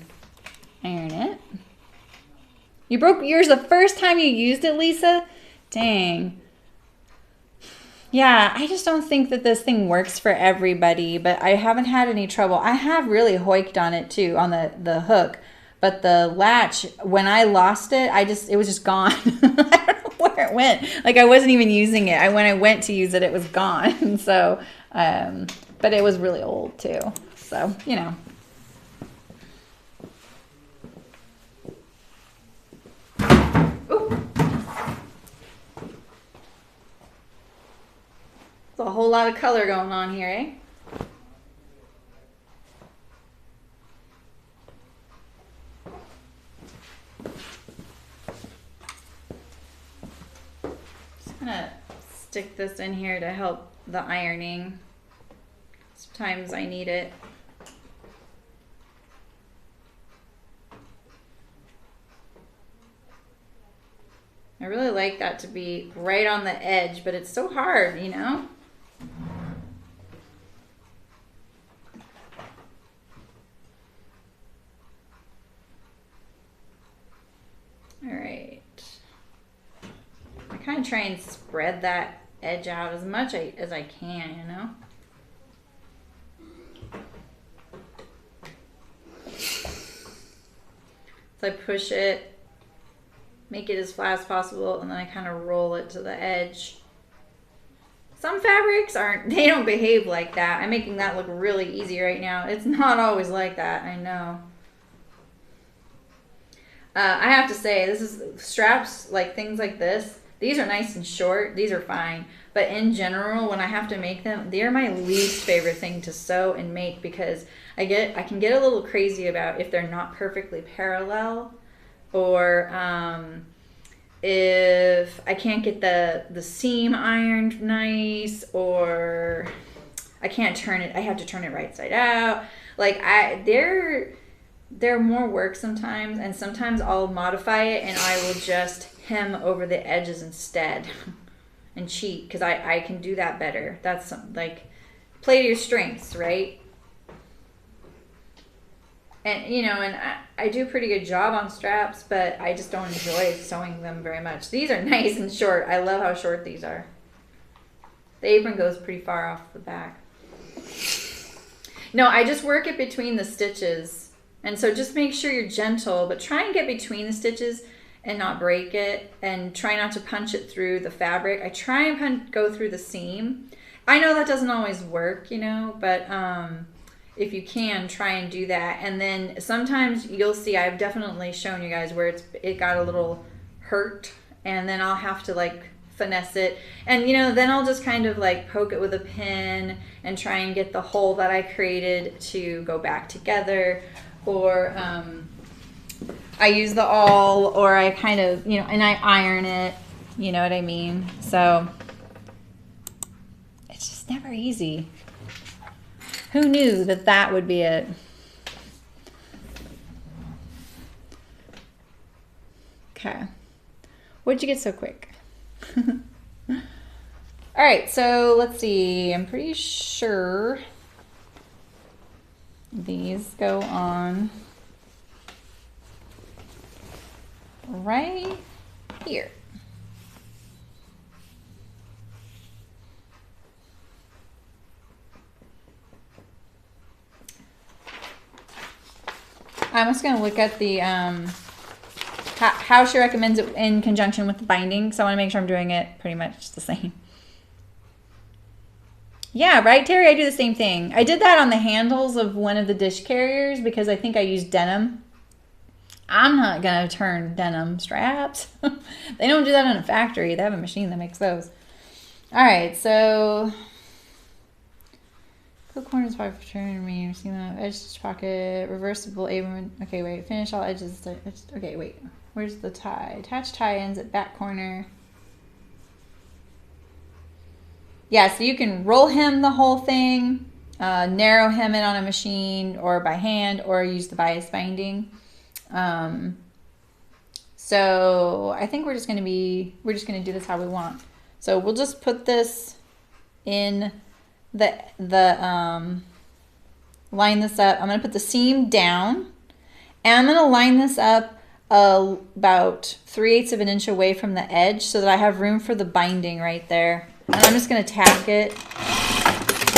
iron it. You broke yours the first time you used it, Lisa? Dang. Yeah, I just don't think that this thing works for everybody, but I haven't had any trouble. I have really hoiked on it too, on the hook, but the latch, when I lost it, it was just gone. I don't know where it went. Like I wasn't even using it. When I went to use it, it was gone. So, but it was really old too. So, you know. Ooh. There's a whole lot of color going on here, eh? I'm gonna stick this in here to help the ironing. Sometimes I need it. I really like that to be right on the edge, but it's so hard, you know? All right. I kind of try and spread that edge out as much as I can, you know? So I push it, make it as flat as possible, and then I kind of roll it to the edge. Some fabrics they don't behave like that. I'm making that look really easy right now. It's not always like that, I know. I have to say, straps, like things like this, these are nice and short. These are fine. But in general, when I have to make them, they're my least favorite thing to sew and make because I can get a little crazy about if they're not perfectly parallel, or if I can't get the seam ironed nice, or I can't turn it. I have to turn it right side out. Like they're more work sometimes, and sometimes I'll modify it and I will just hem over the edges instead and cheat because I can do that better. That's like, play to your strengths, right? And you know, and I do a pretty good job on straps, but I just don't enjoy sewing them very much. These are nice and short. I love how short these are. The apron goes pretty far off the back. No, I just work it between the stitches. And so just make sure you're gentle, but try and get between the stitches and not break it, and try not to punch it through the fabric. I try and go through the seam. I know that doesn't always work, you know, but if you can, try and do that. And then sometimes you'll see, I've definitely shown you guys where it got a little hurt, and then I'll have to like finesse it, and you know, then I'll just kind of like poke it with a pin and try and get the hole that I created to go back together. Or I use the awl, or I kind of, you know, and I iron it, you know what I mean? So it's just never easy. Who knew that that would be it? Okay. What'd you get so quick? All right, so let's see. I'm pretty sure these go on right here. I'm just going to look at the how she recommends it in conjunction with the binding, so I want to make sure I'm doing it pretty much the same. Yeah, right, Terry? I do the same thing. I did that on the handles of one of the dish carriers because I think I used denim. I'm not going to turn denim straps. They don't do that in a factory. They have a machine that makes those. All right, so clip corners, 5 for turn, remaining, see that edge stitch pocket, reversible apron. Okay, wait, finish all edges. Okay, wait. Where's the tie? Attach tie ends at back corner. Yeah, so you can roll hem the whole thing, narrow hem it on a machine or by hand, or use the bias binding. So I think we're just gonna do this how we want. So we'll just put this in line this up. I'm gonna put the seam down, and I'm gonna line this up about 3/8 of an inch away from the edge so that I have room for the binding right there. And I'm just going to tack it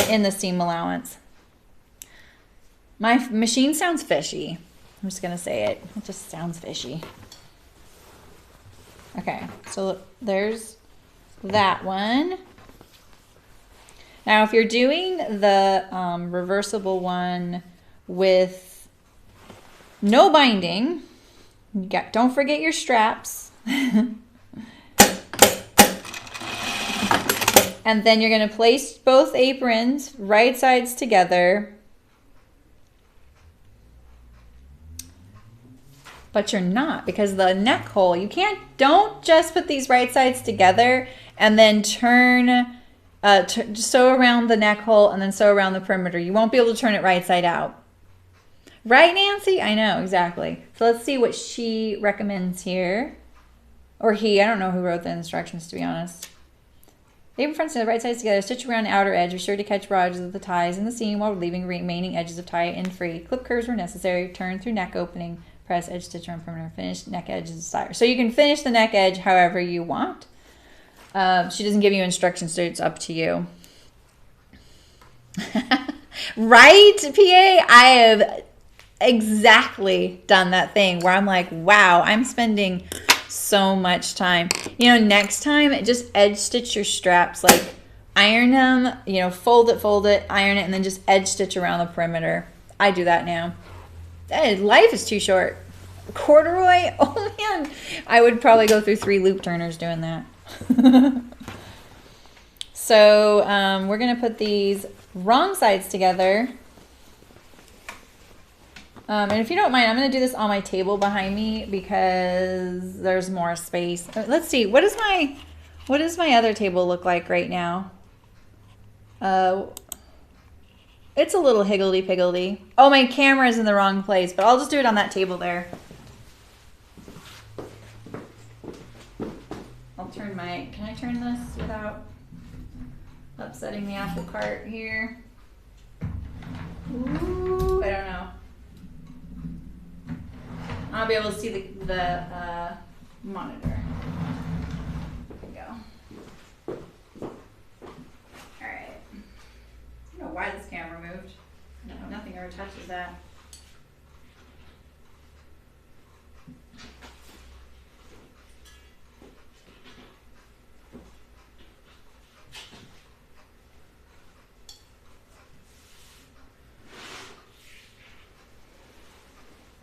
in the seam allowance. My machine sounds fishy. I'm just going to say it. It just sounds fishy. Okay, so there's that one. Now, if you're doing the reversible one with no binding, don't forget your straps. And then you're going to place both aprons right sides together. But you're not, because the neck hole, don't just put these right sides together and then turn, sew around the neck hole and then sew around the perimeter. You won't be able to turn it right side out. Right, Nancy? I know, exactly. So let's see what she recommends here. Or he, I don't know who wrote the instructions, to be honest. Apron fronts and the right sides together, stitch around the outer edge. Be sure to catch raw edges of the ties in the seam while leaving remaining edges of tie end free. Clip curves where necessary. Turn through neck opening. Press edge stitch around perimeter. Finish neck edge as desired. So you can finish the neck edge however you want. She doesn't give you instructions, so it's up to you. Right, PA? I have exactly done that thing where I'm like, wow, I'm spending so much time. You know, next time, just edge stitch your straps, like iron them, you know, fold it, iron it, and then just edge stitch around the perimeter. I do that now. Life is too short. Corduroy, oh man, I would probably go through 3 loop turners doing that. So we're gonna put these wrong sides together. And if you don't mind, I'm going to do this on my table behind me because there's more space. Let's see. What does my other table look like right now? It's a little higgledy-piggledy. Oh, my camera is in the wrong place, but I'll just do it on that table there. Can I turn this without upsetting the apple cart here? Ooh, I don't know. I'll be able to see the monitor. There we go. All right. I don't know why this camera moved. No, nothing ever touches that.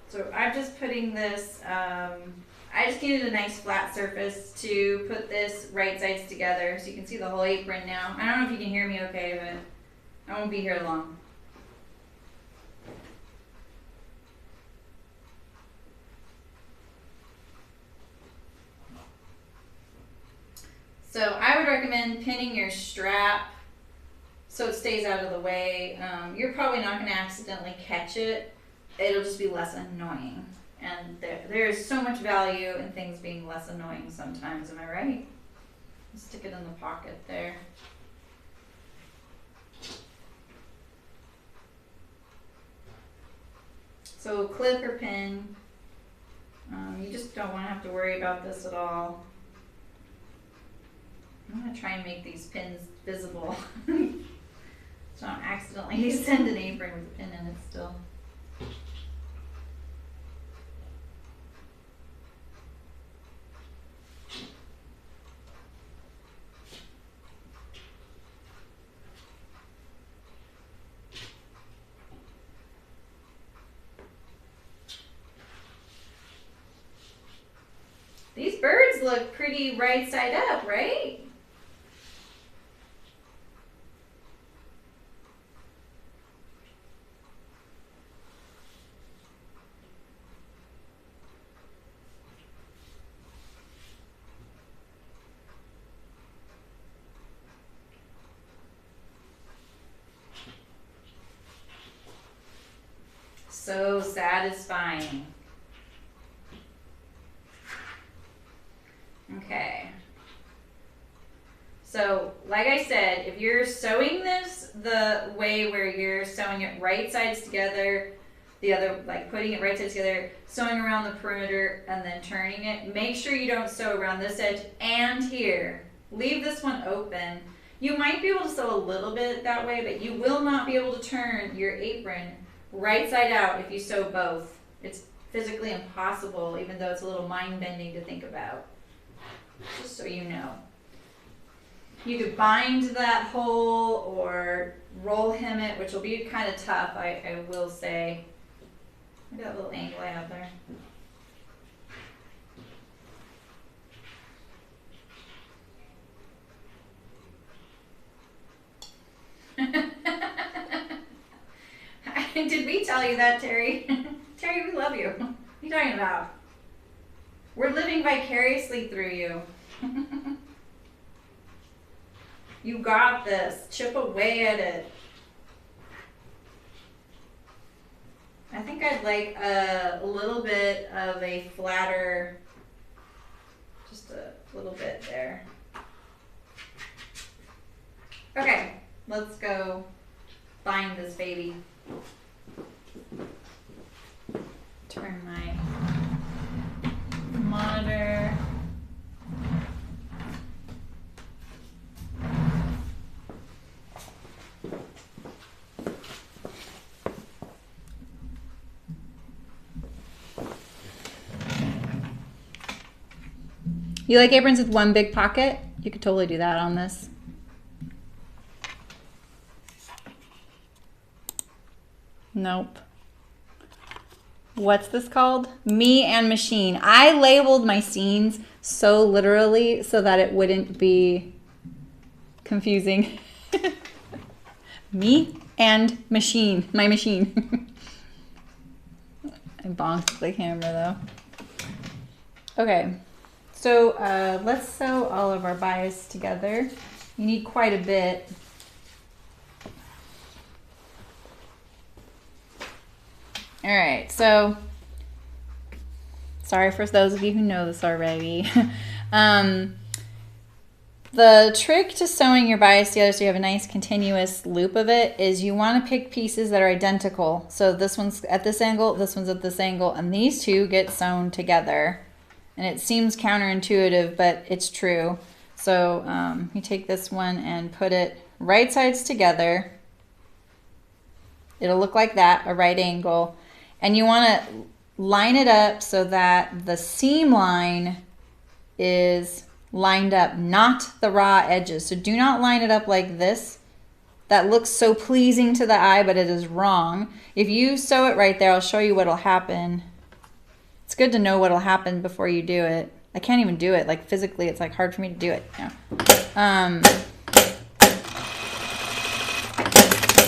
So I'm just putting this, I just needed a nice flat surface to put this right sides together so you can see the whole apron now. I don't know if you can hear me okay, but I won't be here long. recommend pinning your strap so it stays out of the way. You're probably not going to accidentally catch it. It'll just be less annoying. And there is so much value in things being less annoying sometimes, am I right? Stick it in the pocket there. So clip or pin, you just don't want to have to worry about this at all. I'm going to try and make these pins visible. So I don't accidentally send an apron with a pin in it still. These birds look pretty right side up, right? So satisfying. Okay. So, like I said, if you're sewing this the way where you're sewing it right sides together, the other, like putting it right sides together, sewing around the perimeter, and then turning it, make sure you don't sew around this edge and here. Leave this one open. You might be able to sew a little bit that way, but you will not be able to turn your apron right side out if you sew both. It's physically impossible, even though it's a little mind-bending to think about. Just so you know. You could bind that hole or roll hem it, which will be kind of tough, I will say. Look at that little angle I have there. Did we tell you that, Terry? Terry, we love you. What are you talking about? We're living vicariously through you. You got this. Chip away at it. I think I'd like a little bit of a flatter, just a little bit there. Okay, let's go bind this baby. Turn my monitor. You like aprons with one big pocket? You could totally do that on this. Nope. What's this called? Me and Machine. I labeled my scenes so literally so that it wouldn't be confusing. Me and Machine. My machine. I bonked the camera though. Okay. So let's sew all of our bias together. You need quite a bit. All right, so sorry for those of you who know this already. The trick to sewing your bias together so you have a nice continuous loop of it is you want to pick pieces that are identical. So this one's at this angle, this one's at this angle, and these two get sewn together. And it seems counterintuitive, but it's true. So you take this one and put it right sides together. It'll look like that, a right angle. And you want to line it up so that the seam line is lined up, not the raw edges. So do not line it up like this. That looks so pleasing to the eye, but it is wrong. If you sew it right there, I'll show you what'll happen. It's good to know what'll happen before you do it. I can't even do it. Like physically, it's like hard for me to do it. Yeah.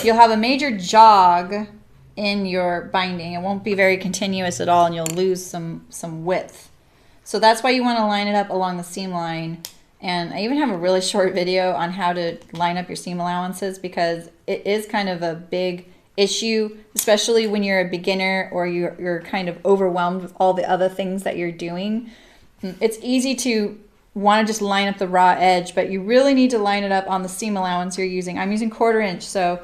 You'll have a major jog in your binding. It won't be very continuous at all, and you'll lose some width. So that's why you want to line it up along the seam line And I even have a really short video on how to line up your seam allowances because it is kind of a big issue, especially when you're a beginner or you're kind of overwhelmed with all the other things that you're doing. It's easy to want to just line up the raw edge, but you really need to line it up on the seam allowance you're using. I'm using 1/4 inch, so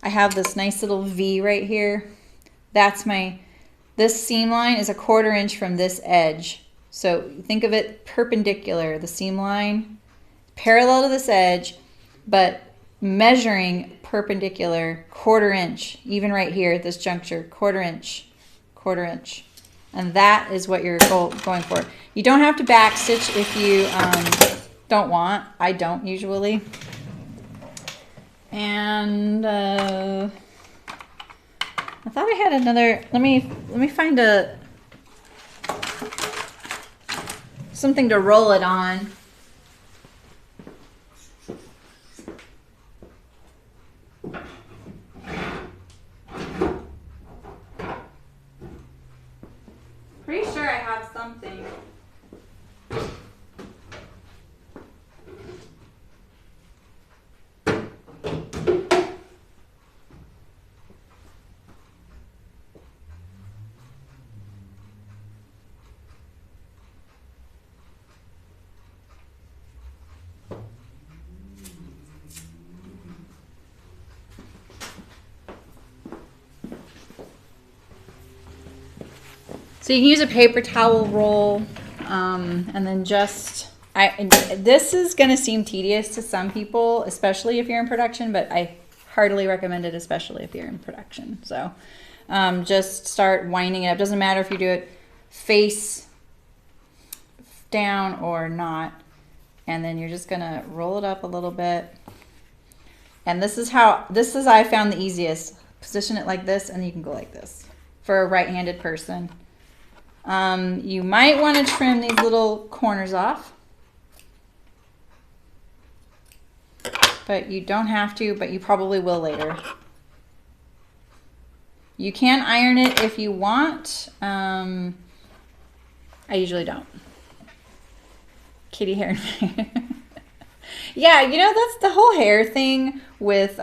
I have this nice little V right here. That's this seam line is a 1/4 inch from this edge. So think of it perpendicular, the seam line, parallel to this edge, but measuring perpendicular 1/4 inch, even right here at this juncture, 1/4 inch, 1/4 inch. And that is what you're going for. You don't have to backstitch if you don't want. I don't usually. And I thought I had another, let me find something to roll it on. Pretty sure I have something. So you can use a paper towel roll, and then this is going to seem tedious to some people, especially if you're in production, but I heartily recommend it, especially if you're in production. So just start winding it up. Doesn't matter if you do it face down or not. And then you're just going to roll it up a little bit. And this is I found the easiest. Position it like this, and you can go like this for a right-handed person. You might want to trim these little corners off, but you don't have to, but you probably will later. You can iron it if you want. I usually don't. Kitty hair. Yeah, you know, that's the whole hair thing with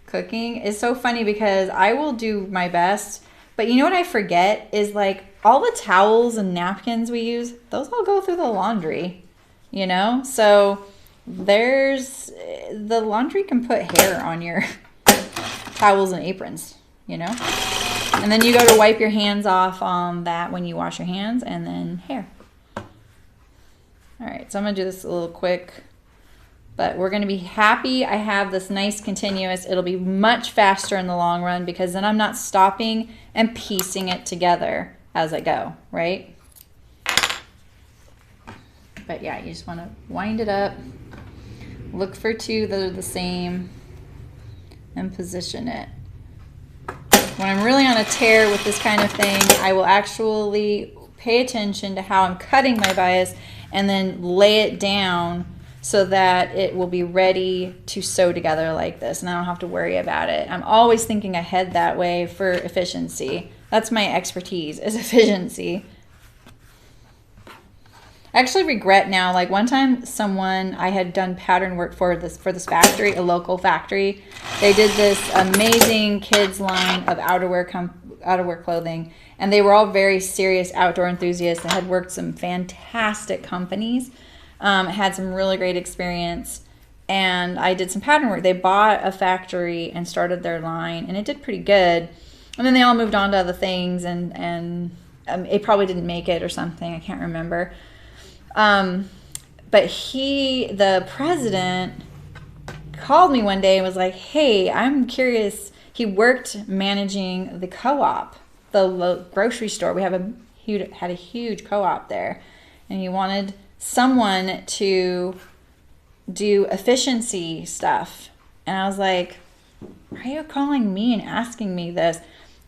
cooking is so funny because I will do my best, but you know what I forget is like all the towels and napkins we use, those all go through the laundry, you know? So the laundry can put hair on your towels and aprons, you know? And then you go to wipe your hands off on that when you wash your hands, and then hair. All right, so I'm gonna do this a little quick, but we're gonna be happy I have this nice continuous. It'll be much faster in the long run because then I'm not stopping and piecing it together as I go, right? But yeah, you just wanna wind it up, look for two that are the same, and position it. When I'm really on a tear with this kind of thing, I will actually pay attention to how I'm cutting my bias and then lay it down so that it will be ready to sew together like this, and I don't have to worry about it. I'm always thinking ahead that way for efficiency. That's my expertise, is efficiency. I actually regret now, like one time I had done pattern work for this factory, a local factory. They did this amazing kids line of outerwear clothing, and they were all very serious outdoor enthusiasts. They had worked some fantastic companies, had some really great experience, and I did some pattern work. They bought a factory and started their line, and it did pretty good. And then they all moved on to other things, and it probably didn't make it or something. I can't remember. But the president, called me one day and was like, hey, I'm curious. He worked managing the co-op, the grocery store. We had a huge co-op there, and he wanted someone to do efficiency stuff. And I was like, why are you calling me and asking me this?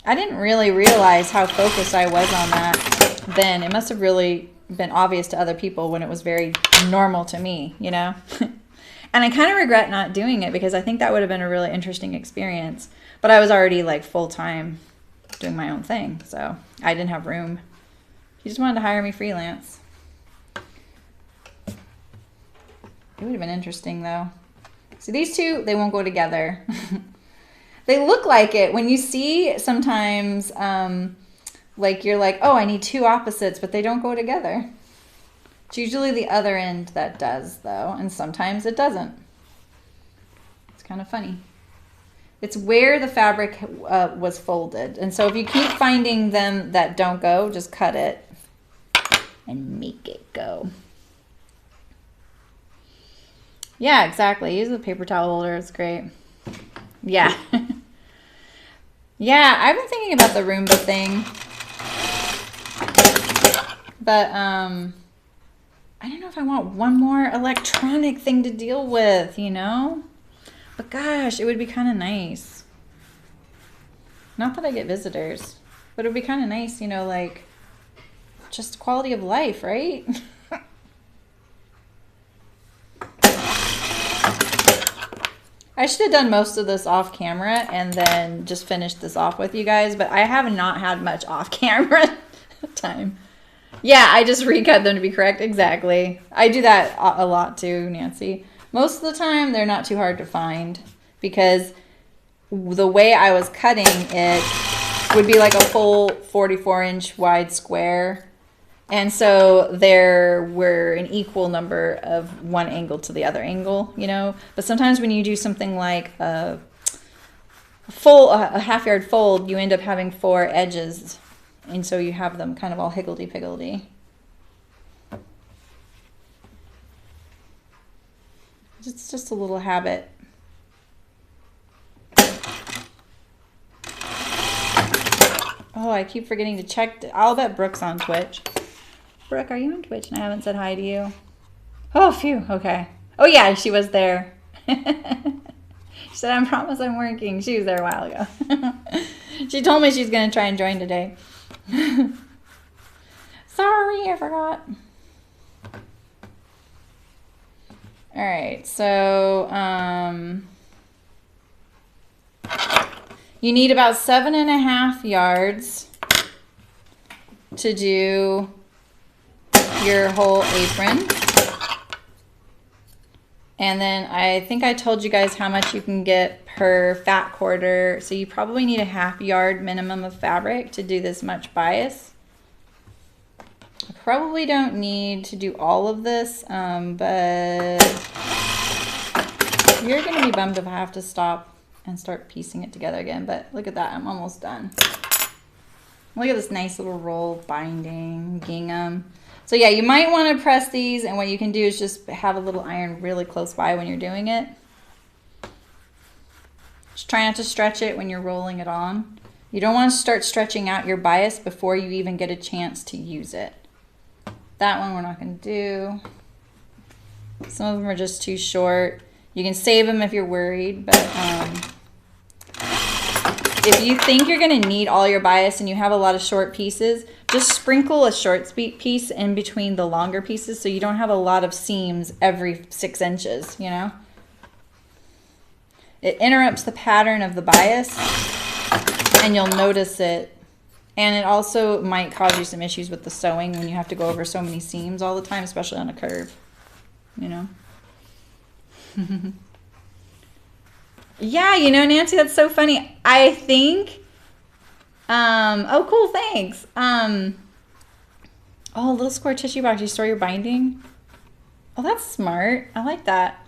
I didn't really realize how focused I was on that then. It must have really been obvious to other people when it was very normal to me, you know? And I kind of regret not doing it because I think that would have been a really interesting experience. But I was already like full-time doing my own thing, so I didn't have room. He just wanted to hire me freelance. It would have been interesting though. See, these two, they won't go together. They look like it. When you see sometimes, like you're like, oh, I need two opposites, but they don't go together. It's usually the other end that does though, and sometimes it doesn't. It's kind of funny. It's where the fabric was folded. And so if you keep finding them that don't go, just cut it and make it go. Yeah, exactly. Use the paper towel holder. It's great. Yeah. Yeah, I've been thinking about the Roomba thing. But I don't know if I want one more electronic thing to deal with, you know? But gosh, it would be kind of nice. Not that I get visitors, but it would be kind of nice, you know, like just quality of life, right? I should have done most of this off camera and then just finished this off with you guys, but I have not had much off camera time. Yeah, I just recut them to be correct. Exactly. I do that a lot too, Nancy. Most of the time, they're not too hard to find because the way I was cutting it would be like a full 44-inch wide square. And so there were an equal number of one angle to the other angle, you know. But sometimes when you do something like a half-yard fold, you end up having 4 edges. And so you have them kind of all higgledy-piggledy. It's just a little habit. Oh, I keep forgetting to check. I'll bet Brooke's on Twitch. Brooke, are you on Twitch? And I haven't said hi to you. Oh, phew. Okay. Oh, yeah, she was there. She said, I promise I'm working. She was there a while ago. She told me she's going to try and join today. Sorry, I forgot. All right, so you need about 7.5 yards to do your whole apron. And then I think I told you guys how much you can get per fat quarter. So you probably need a 1/2 yard minimum of fabric to do this much bias. I probably don't need to do all of this, but you're going to be bummed if I have to stop and start piecing it together again. But look at that, I'm almost done. Look at this nice little roll binding, gingham. So yeah, you might want to press these, and what you can do is just have a little iron really close by when you're doing it. Just try not to stretch it when you're rolling it on. You don't want to start stretching out your bias before you even get a chance to use it. That one we're not going to do. Some of them are just too short. You can save them if you're worried, but if you think you're going to need all your bias and you have a lot of short pieces, just sprinkle a short piece in between the longer pieces so you don't have a lot of seams every 6 inches, you know? It interrupts the pattern of the bias and you'll notice it. And it also might cause you some issues with the sewing when you have to go over so many seams all the time, especially on a curve, you know? Yeah, you know, Nancy, that's so funny. I think, oh, cool, thanks. Oh, a little square tissue box, you store your binding? Oh, that's smart. I like that.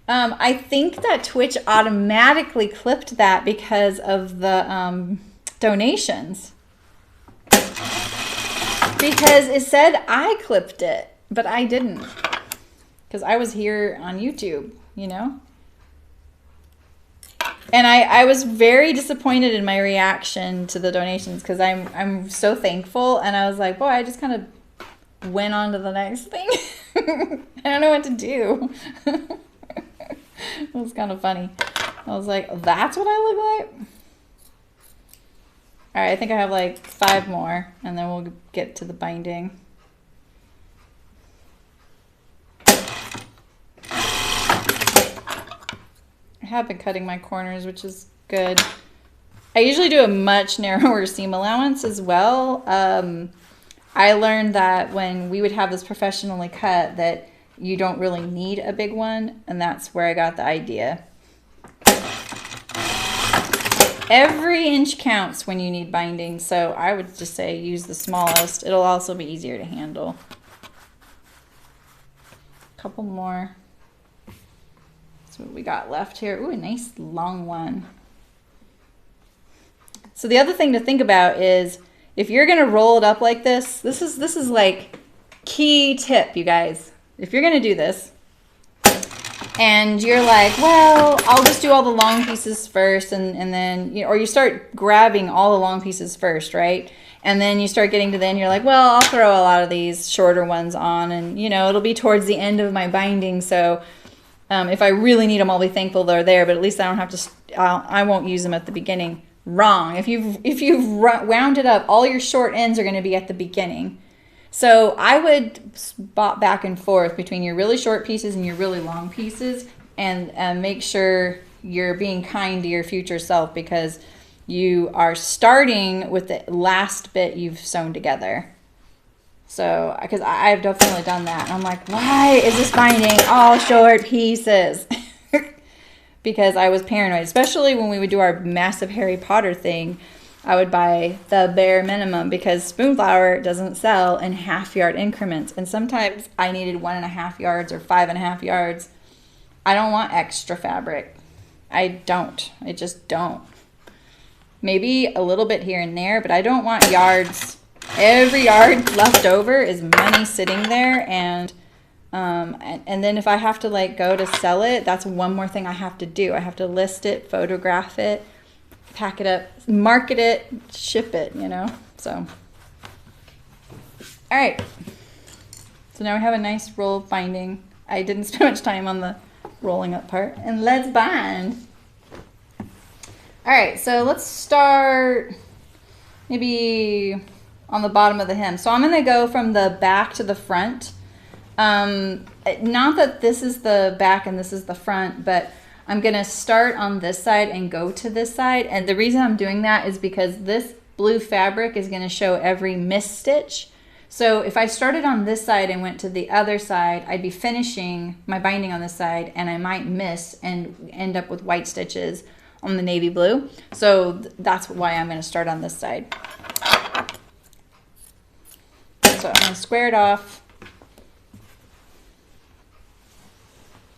I think that Twitch automatically clipped that because of the donations. Because it said I clipped it, but I didn't. Because I was here on YouTube, you know? And I was very disappointed in my reaction to the donations because I'm so thankful. And I was like, boy, I just kind of went on to the next thing. I don't know what to do. It was kind of funny. I was like, that's what I look like? All right, I think I have like 5 more and then we'll get to the binding. I have been cutting my corners, which is good. I usually do a much narrower seam allowance as well. I learned that when we would have this professionally cut that you don't really need a big one, and that's where I got the idea. Every inch counts when you need binding, so I would just say use the smallest. It'll also be easier to handle. A couple more. That's what we got left here. Ooh, a nice long one. So the other thing to think about is if you're gonna roll it up like this, this is like key tip, you guys. If you're gonna do this, and you're like, well, I'll just do all the long pieces first, and then, you know, or you start grabbing all the long pieces first, right? And then you start getting to the end, you're like, well, I'll throw a lot of these shorter ones on, and, you know, it'll be towards the end of my binding, so if I really need them, I'll be thankful they're there, but at least I don't have to, I won't use them at the beginning. Wrong. If you've wound it up, all your short ends are going to be at the beginning. So I would spot back and forth between your really short pieces and your really long pieces, and make sure you're being kind to your future self, because you are starting with the last bit you've sewn together. So, because I've definitely done that. And I'm like, why is this binding all short pieces? Because I was paranoid, especially when we would do our massive Harry Potter thing. I would buy the bare minimum because Spoonflower doesn't sell in half-yard increments. And sometimes I needed 1.5 yards or 5.5 yards. I don't want extra fabric. I don't. I just don't. Maybe a little bit here and there, but I don't want yards. Every yard left over is money sitting there. And then if I have to like go to sell it, that's one more thing I have to do. I have to list it, photograph it, pack it up, market it, ship it, you know. So, all right. So now we have a nice roll of binding. I didn't spend much time on the rolling up part. And let's bind. All right, so let's start maybe on the bottom of the hem. So I'm going to go from the back to the front. Not that this is the back and this is the front, but I'm going to start on this side and go to this side. And the reason I'm doing that is because this blue fabric is going to show every missed stitch. So if I started on this side and went to the other side, I'd be finishing my binding on this side and I might miss and end up with white stitches on the navy blue. So that's why I'm going to start on this side. So I'm going to square it off.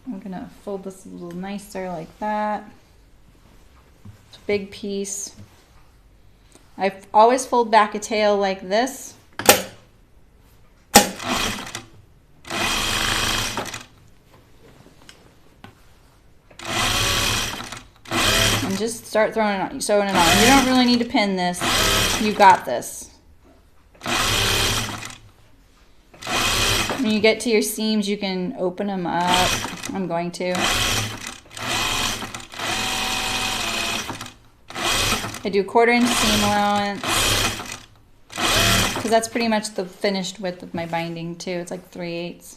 I'm going to fold this a little nicer like that. It's a big piece. I always fold back a tail like this. And just start throwing it on, sewing it on. You don't really need to pin this. You got this. When you get to your seams, you can open them up. I'm going to. I do 1/4 inch seam allowance because that's pretty much the finished width of my binding too. It's like 3/8.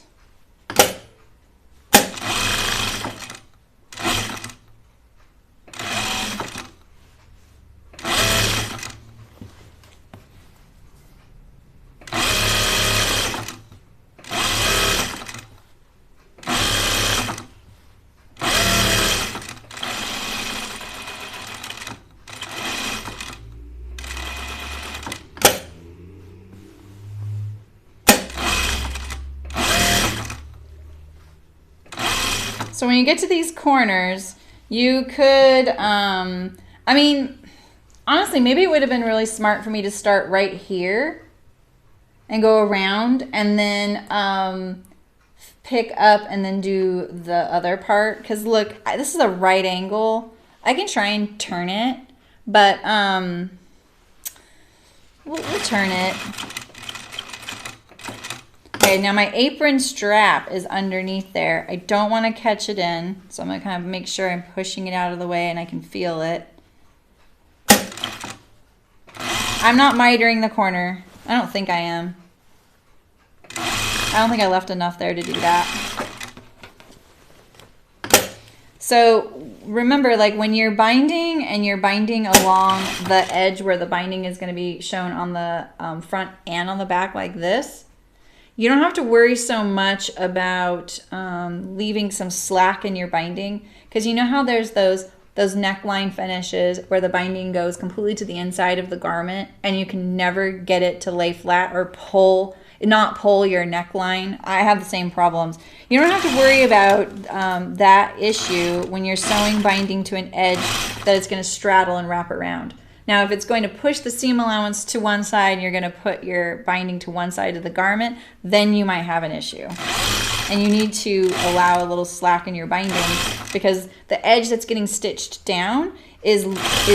So when you get to these corners, you could, I mean, honestly, maybe it would have been really smart for me to start right here and go around and then pick up and then do the other part. Because look, this is a right angle. I can try and turn it, but we'll turn it. Okay, now my apron strap is underneath there. I don't want to catch it in, so I'm going to kind of make sure I'm pushing it out of the way and I can feel it. I'm not mitering the corner. I don't think I am. I don't think I left enough there to do that. So remember, like when you're binding and you're binding along the edge where the binding is going to be shown on the front and on the back like this, you don't have to worry so much about leaving some slack in your binding, because you know how there's those neckline finishes where the binding goes completely to the inside of the garment and you can never get it to lay flat or not pull your neckline. I have the same problems. You don't have to worry about that issue when you're sewing binding to an edge that it's going to straddle and wrap around. Now, if it's going to push the seam allowance to one side and you're going to put your binding to one side of the garment, then you might have an issue. And you need to allow a little slack in your binding, because the edge that's getting stitched down is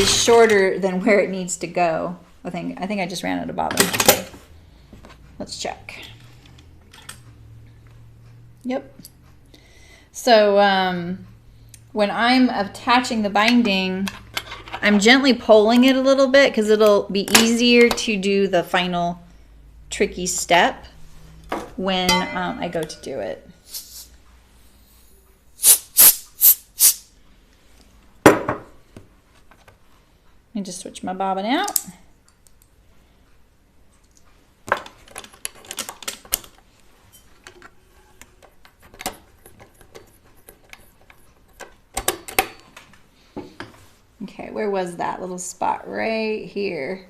shorter than where it needs to go. I think I just ran out of bobbin. Let's check. Yep. So when I'm attaching the binding, I'm gently pulling it a little bit because it'll be easier to do the final tricky step when I go to do it. Let me just switch my bobbin out. Okay, where was that little spot? Right here.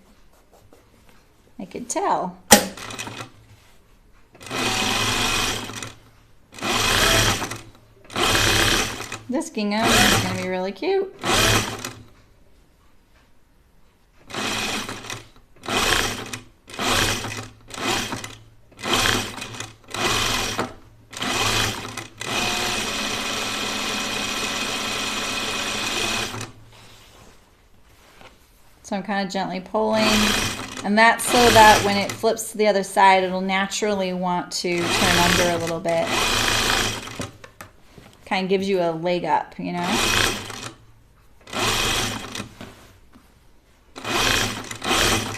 I could tell. This gingham is going to be really cute. So I'm kind of gently pulling, and that's so that when it flips to the other side, it'll naturally want to turn under a little bit. Kind of gives you a leg up, you know?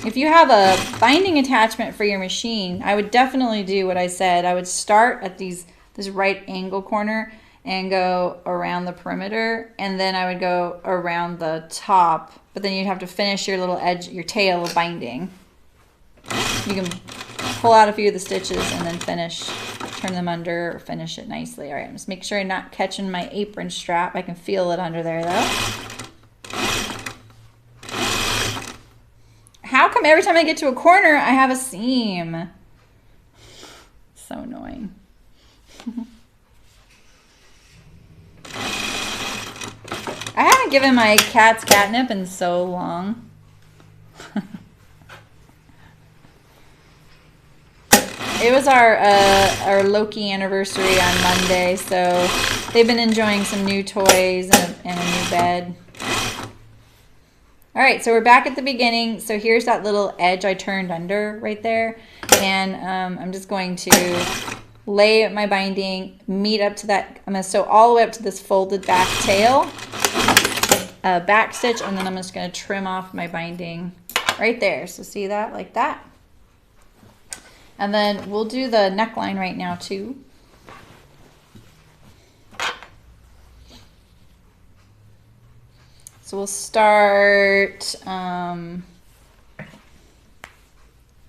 If you have a binding attachment for your machine, I would definitely do what I said. I would start at this right angle corner and go around the perimeter, and then I would go around the top, but then you'd have to finish your little edge, your tail of binding. You can pull out a few of the stitches and then turn them under, or finish it nicely. All right, just make sure I'm not catching my apron strap. I can feel it under there though. How come every time I get to a corner, I have a seam? So annoying. I haven't given my cats catnip in so long. It was our Loki anniversary on Monday, so they've been enjoying some new toys and a new bed. All right, so we're back at the beginning. So here's that little edge I turned under right there, and I'm just going to lay my binding, meet up to that. I'm going to sew all the way up to this folded back tail, back stitch, and then I'm just going to trim off my binding right there. So see that, like that. And then we'll do the neckline right now too. So we'll start, I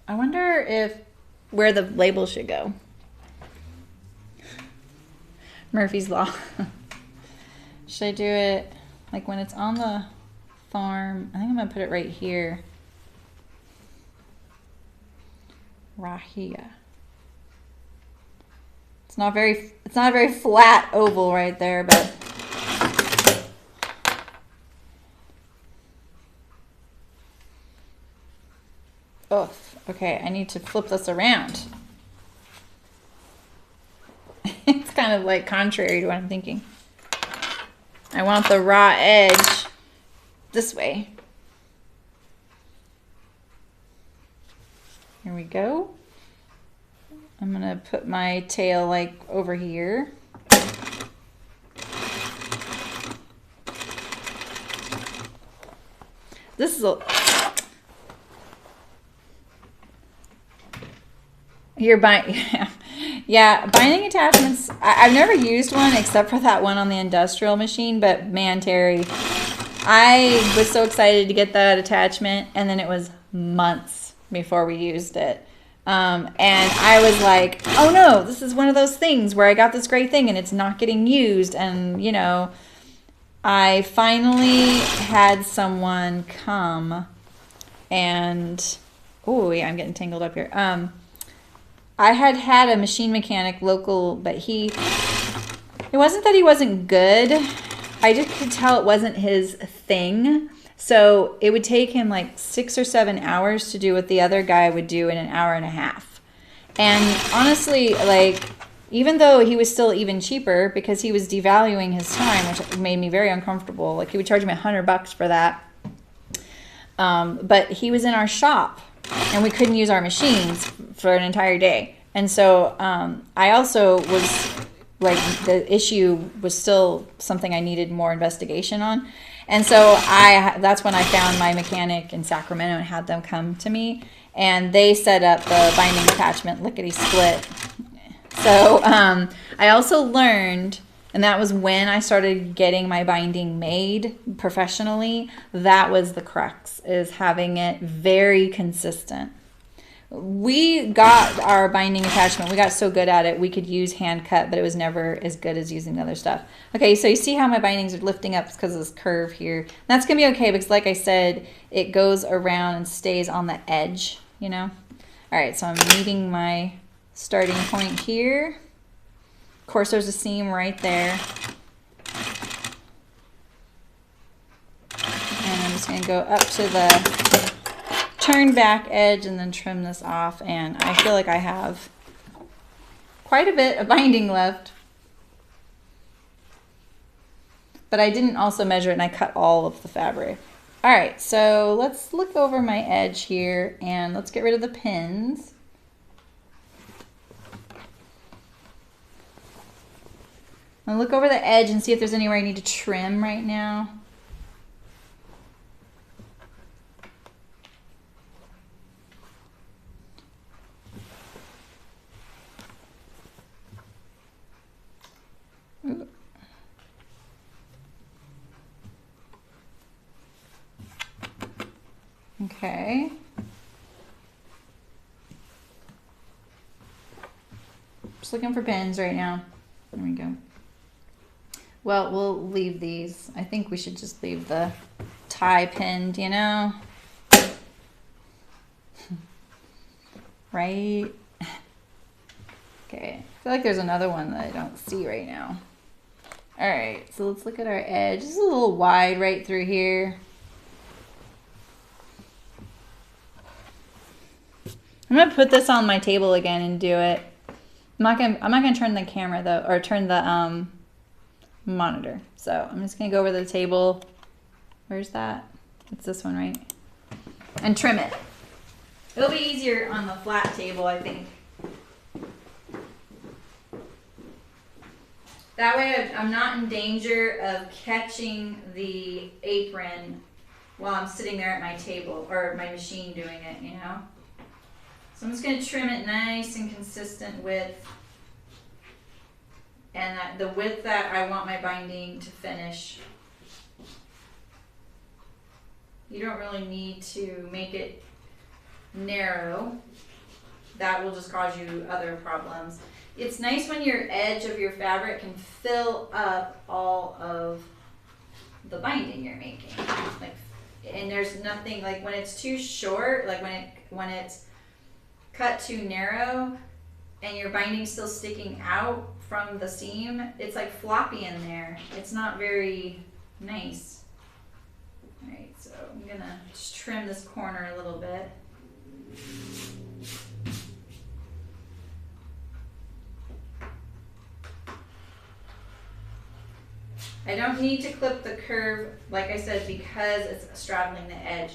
wonder where the label should go. Murphy's Law. Should I do it like when it's on the farm? I think I'm gonna put it right here. Rahia. It's not a very flat oval right there, but oh, okay, I need to flip this around. It's kind of like contrary to what I'm thinking. I want the raw edge this way. Here we go. I'm gonna put my tail like over here. This is yeah, binding attachments. I've never used one except for that one on the industrial machine, but man, Terry, I was so excited to get that attachment, and then it was months before we used it. And I was like, oh no, this is one of those things where I got this great thing and it's not getting used. And, you know, I finally had someone come and, oh yeah, I'm getting tangled up here. I had a machine mechanic local, but it wasn't that he wasn't good. I just could tell it wasn't his thing. So it would take him like 6 or 7 hours to do what the other guy would do in an hour and a half. And honestly, like, even though he was still even cheaper because he was devaluing his time, which made me very uncomfortable. Like, he would charge me $100 for that. But he was in our shop and we couldn't use our machines for an entire day. And so I also was like, the issue was still something I needed more investigation on. And so that's when I found my mechanic in Sacramento and had them come to me. And they set up the binding attachment lickety-split. So I also learned, and that was when I started getting my binding made professionally, that was the crux, is having it very consistent. We got our binding attachment. We got so good at it, we could use hand cut, but it was never as good as using the other stuff. Okay, so you see how my bindings are lifting up because of this curve here. That's going to be okay because, like I said, it goes around and stays on the edge, you know? All right, so I'm meeting my starting point here. Of course, there's a seam right there. And I'm just going to go up to the turn back edge and then trim this off, and I feel like I have quite a bit of binding left, but I didn't also measure it and I cut all of the fabric. All right, so let's look over my edge here and let's get rid of the pins. I'll look over the edge and see if there's anywhere I need to trim right now. Okay. Just looking for pins right now. There we go. Well, we'll leave these. I think we should just leave the tie pinned, you know? Right? Okay. I feel like there's another one that I don't see right now. All right, so let's look at our edge. This is a little wide right through here. I'm gonna put this on my table again and do it. I'm not gonna turn the camera though, or turn the monitor. So I'm just gonna go over to the table. Where's that? It's this one, right? And trim it. It'll be easier on the flat table, I think. That way I'm not in danger of catching the apron while I'm sitting there at my table or my machine doing it, you know? So I'm just going to trim it nice and consistent width, and the width that I want my binding to finish. You don't really need to make it narrow. That will just cause you other problems. It's nice when your edge of your fabric can fill up all of the binding you're making. Like, and there's nothing, like when it's too short, like when it's cut too narrow and your binding's still sticking out from the seam, it's like floppy in there. It's not very nice. All right, so I'm gonna just trim this corner a little bit. I don't need to clip the curve, like I said, because it's straddling the edge.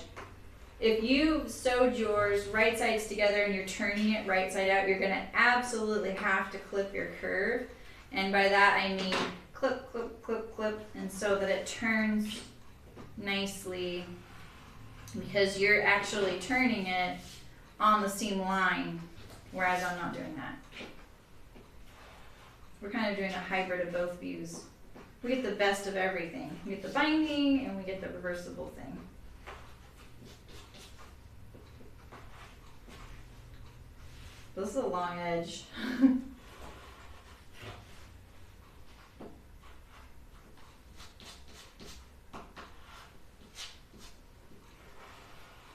If you sewed yours right sides together and you're turning it right side out, you're gonna absolutely have to clip your curve. And by that I mean clip, clip, clip, clip, and so that it turns nicely, because you're actually turning it on the seam line, whereas I'm not doing that. We're kind of doing a hybrid of both views. We get the best of everything. We get the binding and we get the reversible thing. This is a long edge.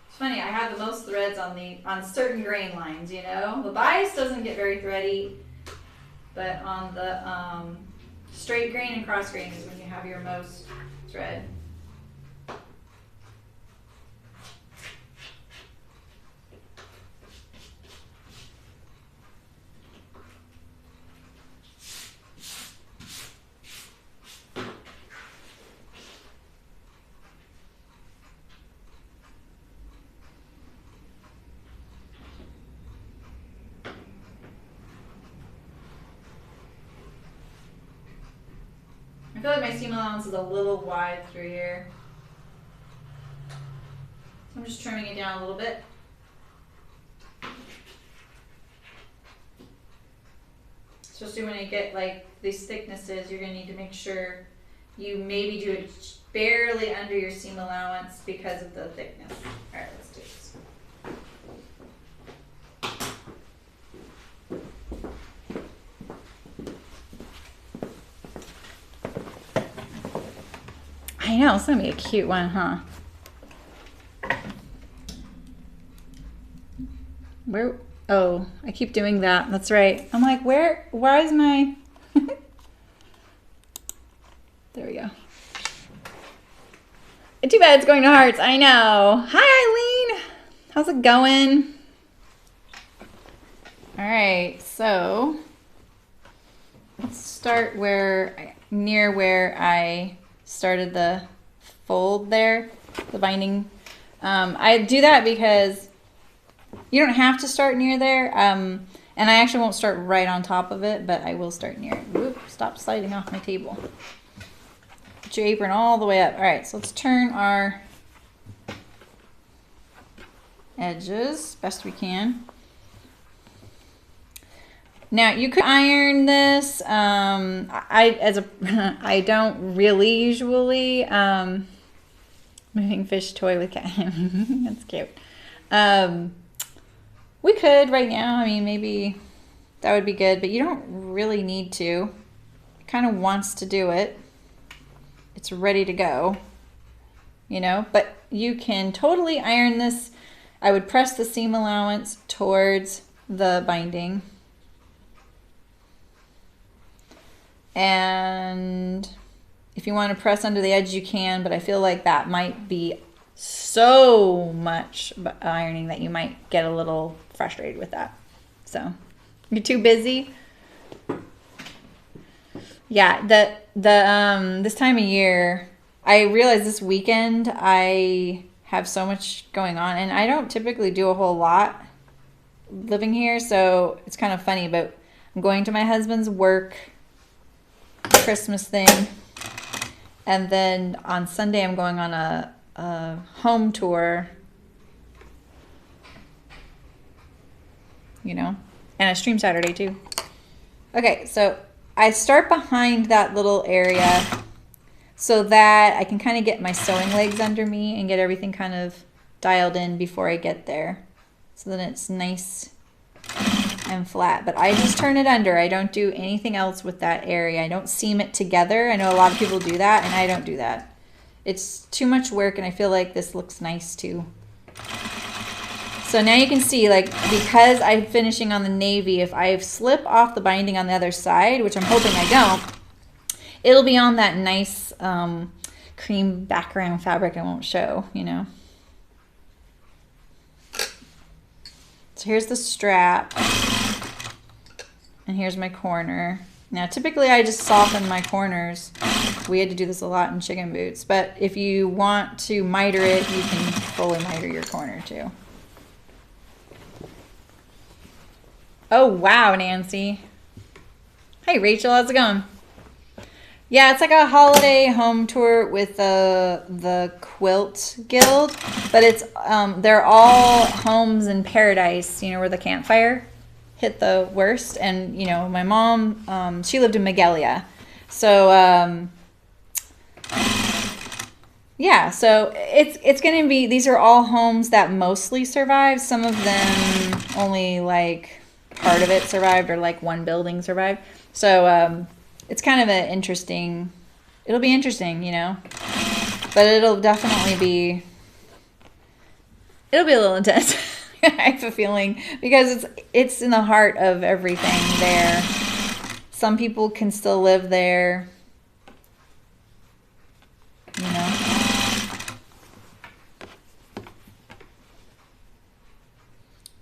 It's funny, I have the most threads on certain grain lines, you know? The bias doesn't get very thready, but on the straight grain and cross grain is when you have your most thread. I feel like my seam allowance is a little wide through here. So I'm just trimming it down a little bit. Especially when you get like these thicknesses, you're gonna need to make sure you maybe do it barely under your seam allowance because of the thickness. All right, let's do this. I know, it's gonna be a cute one, huh? Where? Oh, I keep doing that. That's right. I'm like, why is my... There we go. Too bad it's going to hearts. I know. Hi, Eileen. How's it going? All right, so let's start near where I started the fold there, the binding. I do that because you don't have to start near there. And I actually won't start right on top of it, but I will start near it. Whoop, stop sliding off my table. Put your apron all the way up. All right, so let's turn our edges best we can. Now you could iron this. I don't really usually moving fish toy with cat. That's cute. We could right now. I mean, maybe that would be good, but you don't really need to. Kind of wants to do it. It's ready to go, you know. But you can totally iron this. I would press the seam allowance towards the binding. And if you want to press under the edge, you can, but I feel like that might be so much ironing that you might get a little frustrated with that. So, you're too busy? Yeah, this time of year, I realized this weekend I have so much going on, and I don't typically do a whole lot living here, so it's kind of funny, but I'm going to my husband's work Christmas thing, and then on Sunday I'm going on a home tour, you know, and I stream Saturday too. Okay, so I start behind that little area so that I can kind of get my sewing legs under me and get everything kind of dialed in before I get there, so then it's nice and flat. But I just turn it under. I don't do anything else with that area. I don't seam it together. I know a lot of people do that, and I don't do that. It's too much work, and I feel like this looks nice too. So now you can see, like, because I'm finishing on the navy, if I slip off the binding on the other side, which I'm hoping I don't, it'll be on that nice cream background fabric I won't show, you know. So here's the strap, and here's my corner. Now typically I just soften my corners. We had to do this a lot in chicken boots, but if you want to miter it, you can fully miter your corner too. Oh wow, Nancy. Hey Rachel, how's it going? Yeah, it's like a holiday home tour with the Quilt Guild, but it's they're all homes in paradise, you know, where the campfire hit the worst. And you know, my mom, she lived in Magalia, so yeah, so it's gonna be, these are all homes that mostly survive. Some of them only like part of it survived or like one building survived. So it's kind of an interesting, it'll be interesting, you know, but it'll definitely be, it'll be a little intense. I have a feeling, because it's in the heart of everything there. Some people can still live there, you know.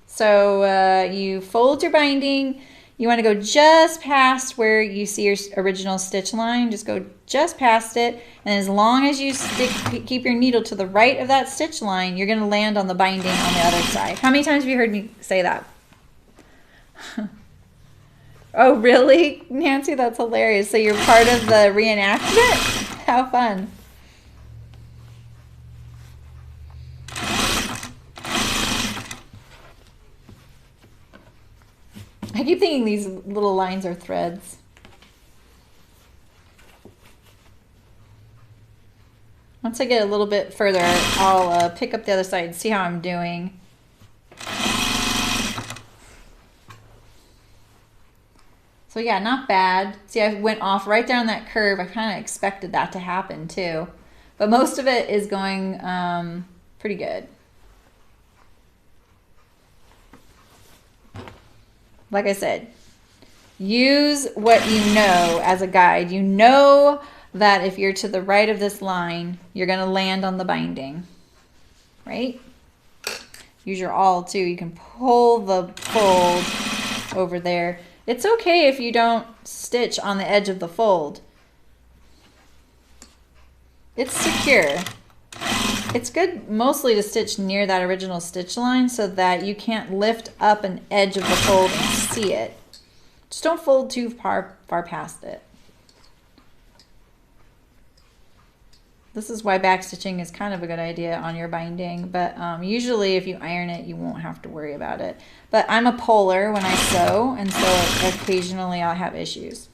So you fold your binding. You want to go just past where you see your original stitch line. Just go just past it. And as long as you keep your needle to the right of that stitch line, you're going to land on the binding on the other side. How many times have you heard me say that? Oh, really, Nancy? That's hilarious. So you're part of the reenactment? How fun. I keep thinking these little lines are threads. Once I get a little bit further, I'll pick up the other side and see how I'm doing. So yeah, not bad. See, I went off right down that curve. I kind of expected that to happen too. But most of it is going pretty good. Like I said, use what you know as a guide. You know that if you're to the right of this line, you're going to land on the binding, right? Use your awl too. You can pull the fold over there. It's okay if you don't stitch on the edge of the fold. It's secure. It's good mostly to stitch near that original stitch line so that you can't lift up an edge of the fold and see it. Just don't fold too far past it. This is why backstitching is kind of a good idea on your binding, but usually if you iron it, you won't have to worry about it. But I'm a puller when I sew, and so occasionally I'll have issues.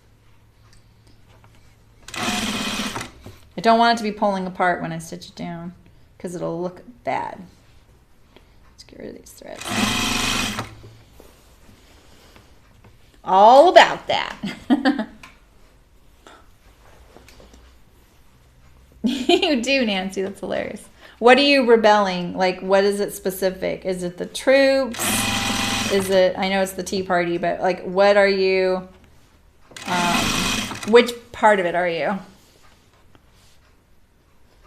I don't want it to be pulling apart when I stitch it down, because it'll look bad. Let's get rid of these threads. All about that. You do, Nancy. That's hilarious. What are you rebelling? Like, what is it specific? Is it the troops? Is it, I know it's the Tea Party, but like, what are you, which part of it are you?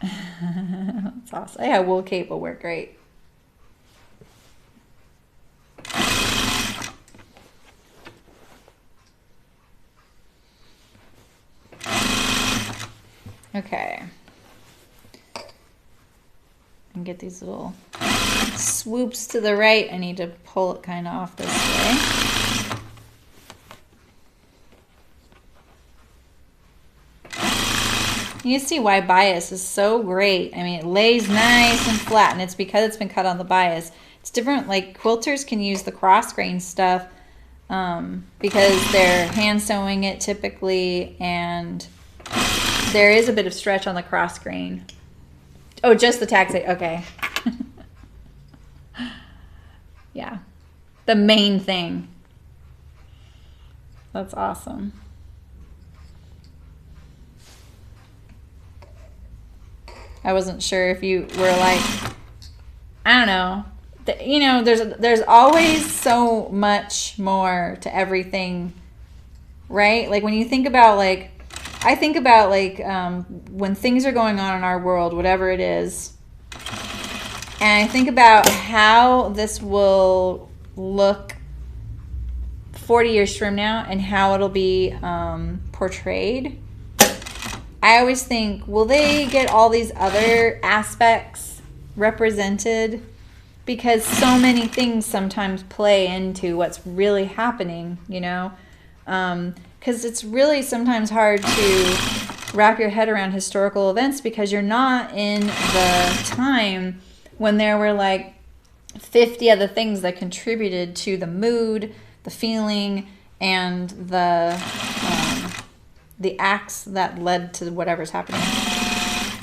That's awesome. Yeah, wool cape will work great. Okay. And get these little swoops to the right. I need to pull it kind of off this way. You see why bias is so great. I mean, it lays nice and flat, and it's because it's been cut on the bias. It's different, like quilters can use the cross grain stuff because they're hand sewing it typically, and there is a bit of stretch on the cross grain. Oh, just the tack side. Okay. Yeah. The main thing. That's awesome. I wasn't sure if you were like, I don't know. You know, there's always so much more to everything, right? Like when you think about like, I think about like when things are going on in our world, whatever it is, and I think about how this will look 40 years from now and how it'll be portrayed. I always think, will they get all these other aspects represented? Because so many things sometimes play into what's really happening, you know? Because it's really sometimes hard to wrap your head around historical events because you're not in the time when there were like 50 other things that contributed to the mood, the feeling, and the acts that led to whatever's happening,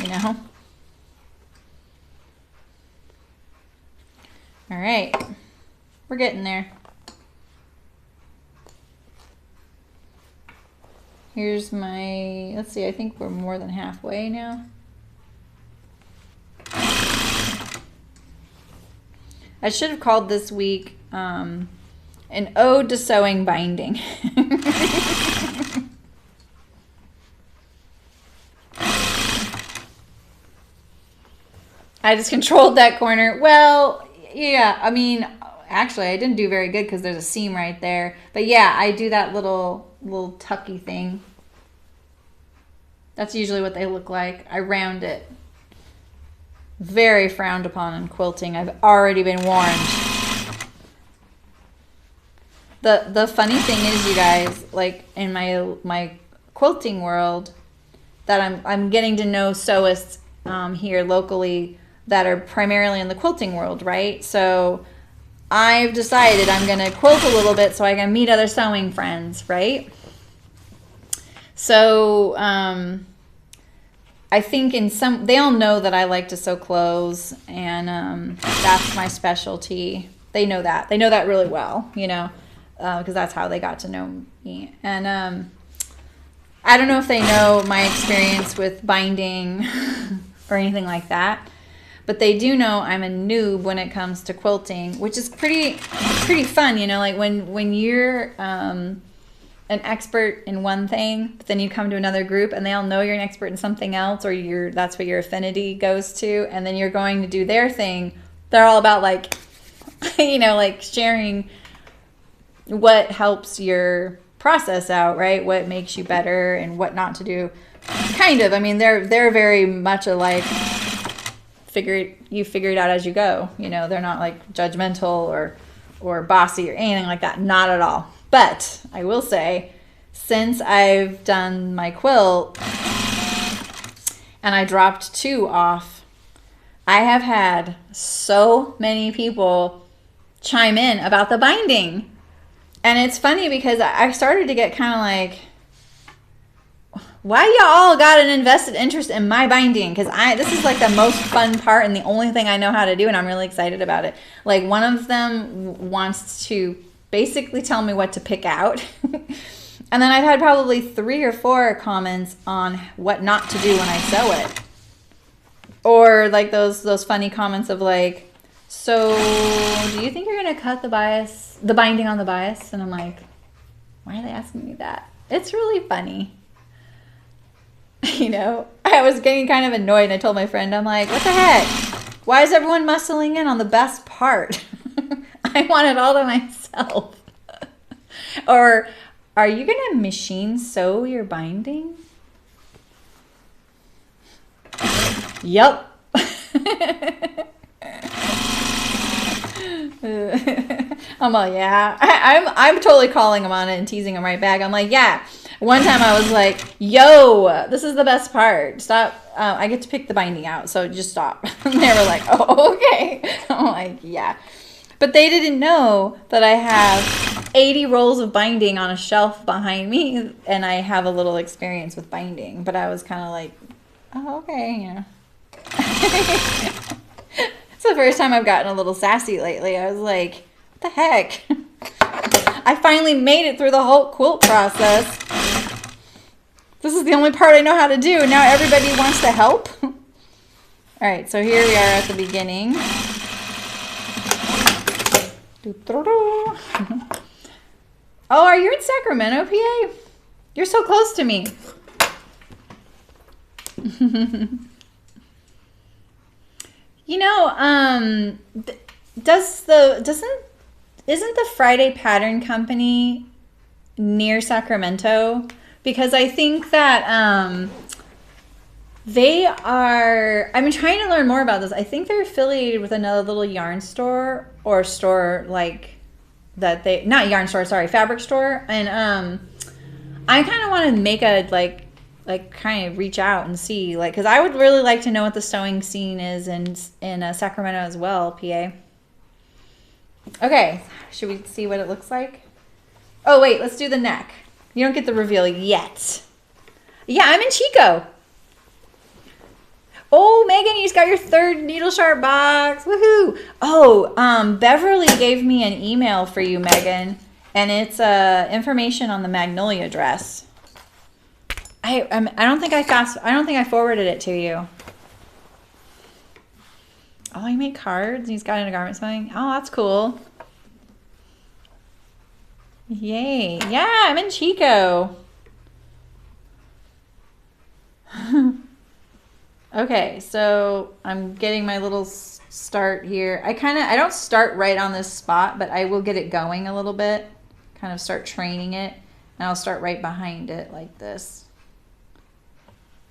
you know? All right, we're getting there. Here's my, let's see, I think we're more than halfway now. I should have called this week an ode to sewing binding. I just controlled that corner. Well, yeah, I mean, actually, I didn't do very good because there's a seam right there. But yeah, I do that little tucky thing. That's usually what they look like. I round it. Very frowned upon in quilting. I've already been warned. The funny thing is, you guys, like in my quilting world, that I'm getting to know sewists here locally that are primarily in the quilting world, right? So I've decided I'm going to quilt a little bit so I can meet other sewing friends, right? So I think they all know that I like to sew clothes, and that's my specialty. They know that. They know that really well, you know, because that's how they got to know me. And I don't know if they know my experience with binding or anything like that, but they do know I'm a noob when it comes to quilting, which is pretty fun, you know, like when you're an expert in one thing, but then you come to another group and they all know you're an expert in something else, or that's what your affinity goes to, and then you're going to do their thing. They're all about like, you know, like sharing what helps your process out, right? What makes you better and what not to do. Kind of. I mean, they're very much alike. You figure it out as you go. You know, they're not like judgmental or bossy or anything like that. Not at all. But I will say, since I've done my quilt and I dropped 2 off, I have had so many people chime in about the binding. And it's funny because I started to get kind of like, why y'all got an invested interest in my binding? Because this is like the most fun part and the only thing I know how to do, and I'm really excited about it. Like, one of them wants to basically tell me what to pick out. And then I've had probably 3 or 4 comments on what not to do when I sew it. Or like those funny comments of like, so do you think you're going to cut the binding on the bias? And I'm like, why are they asking me that? It's really funny. You know, I was getting kind of annoyed, and I told my friend, I'm like, what the heck? Why is everyone muscling in on the best part? I want it all to myself. Or, are you going to machine sew your binding? Yup. I'm like, yeah. I'm totally calling him on it and teasing him right back. I'm like, yeah. One time I was like, yo, this is the best part. Stop. I get to pick the binding out, so just stop. And they were like, oh, okay. I'm like, yeah. But they didn't know that I have 80 rolls of binding on a shelf behind me, and I have a little experience with binding. But I was kind of like, oh, okay, yeah. It's the first time I've gotten a little sassy lately. I was like, what the heck? I finally made it through the whole quilt process. This is the only part I know how to do, and now everybody wants to help. All right, so here we are at the beginning. Oh, are you in Sacramento, PA? You're so close to me. You know, isn't the Friday Pattern Company near Sacramento? Because I think that they are, I've been trying to learn more about this. I think they're affiliated with another little yarn store or store like that they, not yarn store, sorry, fabric store. And I kind of want to make a like kind of reach out and see, like, because I would really like to know what the sewing scene is in Sacramento as well, PA. Okay, should we see what it looks like? Oh wait, let's do the neck. You don't get the reveal yet. Yeah, I'm in Chico. Oh, Megan, you just got your 3rd needle sharp box. Woohoo. Oh, Beverly gave me an email for you, Megan, and it's information on the Magnolia dress. I don't think I forwarded it to you. Oh, he made cards. He's got in a garment sewing. Oh, that's cool. Yay. Yeah, I'm in Chico. Okay, so I'm getting my little start here. I don't start right on this spot, but I will get it going a little bit. Kind of start training it. And I'll start right behind it like this.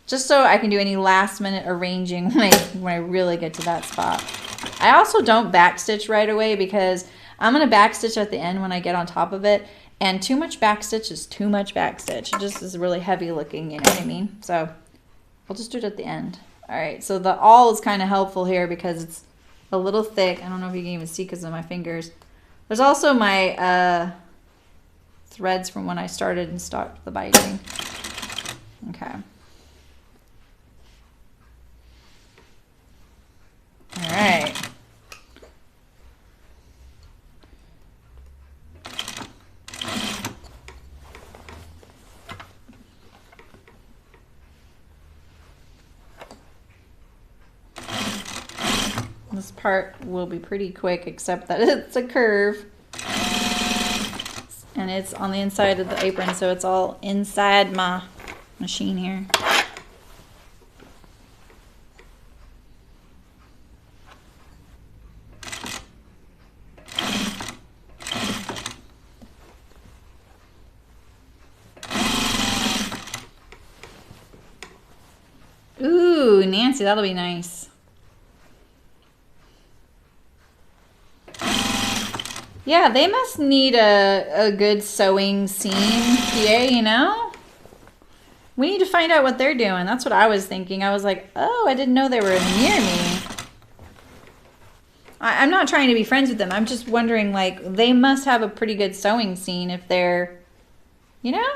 Just so I can do any last minute arranging when I really get to that spot. I also don't backstitch right away because I'm going to backstitch at the end when I get on top of it. And too much backstitch is too much backstitch. It just is really heavy looking, you know what I mean? So I'll just do it at the end. All right, so the awl is kind of helpful here because it's a little thick. I don't know if you can even see because of my fingers. There's also my threads from when I started and stopped the biting. Okay. All right. This part will be pretty quick, except that it's a curve. And it's on the inside of the apron, so it's all inside my machine here. Ooh, Nancy, that'll be nice. Yeah, they must need a good sewing seam PA, you know? We need to find out what they're doing. That's what I was thinking. I was like, oh, I didn't know they were near me. I'm not trying to be friends with them. I'm just wondering, like, they must have a pretty good sewing scene if they're, you know?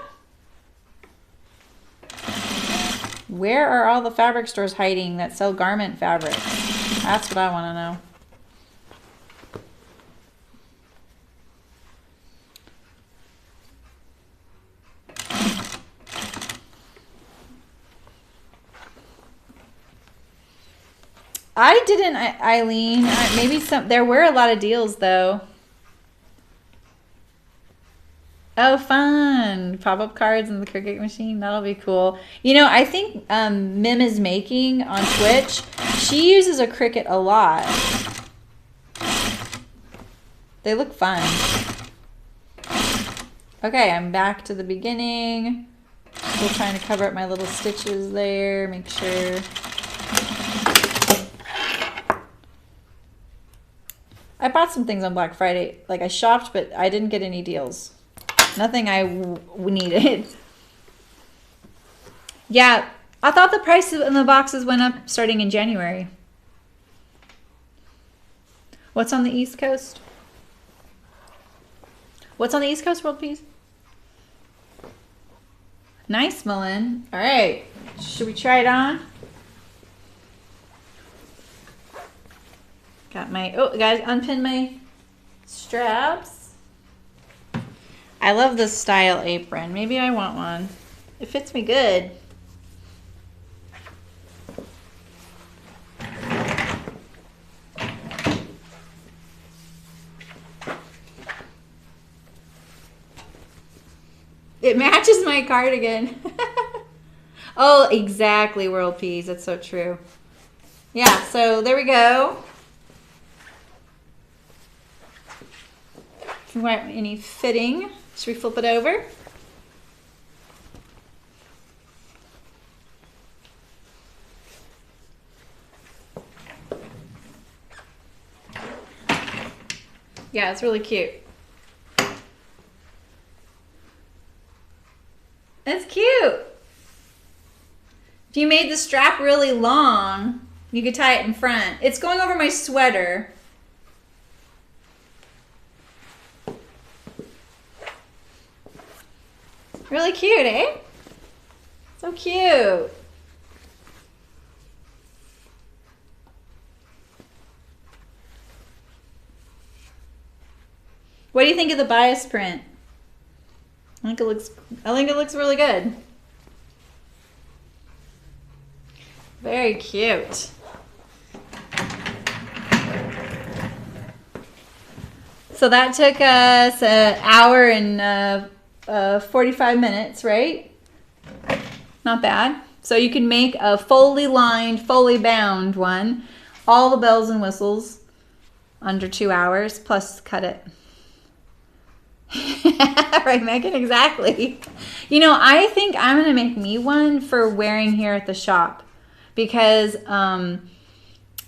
Where are all the fabric stores hiding that sell garment fabrics? That's what I want to know. I didn't, Eileen. Maybe there were a lot of deals though. Oh, fun. Pop-up cards in the Cupcake machine. That'll be cool. You know, I think Mim is making on Twitch. She uses a Cricut a lot. They look fun. Okay, I'm back to the beginning. Still trying to cover up my little stitches there. Make sure. I bought some things on Black Friday. Like, I shopped, but I didn't get any deals. Nothing I needed. Yeah, I thought the prices in the boxes went up starting in January. What's on the East Coast? What's on the East Coast, World Peace? Nice, Mullen. All right. Should we try it on? Got my, oh, guys, unpin my straps. I love this style apron. Maybe I want one. It fits me good. It matches my cardigan. Oh, exactly, World Peas. That's so true. Yeah, so there we go. If you want any fitting, should we flip it over? Yeah, it's really cute. It's cute. If you made the strap really long, you could tie it in front. It's going over my sweater. Really cute, eh? So cute. What do you think of the bias print? I think it looks really good. Very cute. So that took us an hour and 45 minutes, right? Not bad. So you can make a fully lined, fully bound one. All the bells and whistles under 2 hours, plus cut it. Right, Megan? Exactly. You know, I think I'm going to make me one for wearing here at the shop. Because, and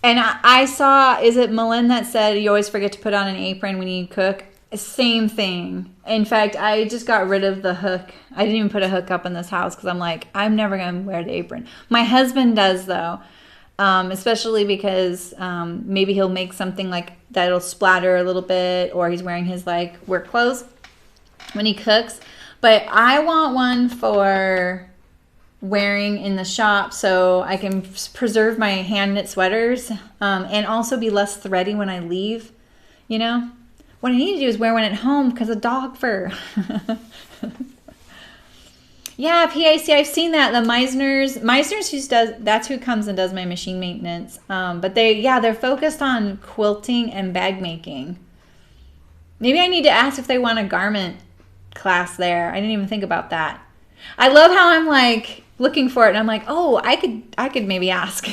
I saw, is it Malin that said you always forget to put on an apron when you cook? Same thing. In fact, I just got rid of the hook. I didn't even put a hook up in this house because I'm like, I'm never going to wear the apron. My husband does, though. Especially because maybe he'll make something like that'll splatter a little bit, or he's wearing his like work clothes when he cooks. But I want one for wearing in the shop so I can preserve my hand knit sweaters and also be less thready when I leave. You know, what I need to do is wear one at home because of dog fur. Yeah, PAC, I've seen that. The Meisner's that's who comes and does my machine maintenance. But they're focused on quilting and bag making. Maybe I need to ask if they want a garment class there. I didn't even think about that. I love how I'm like looking for it and I'm like, oh, I could maybe ask.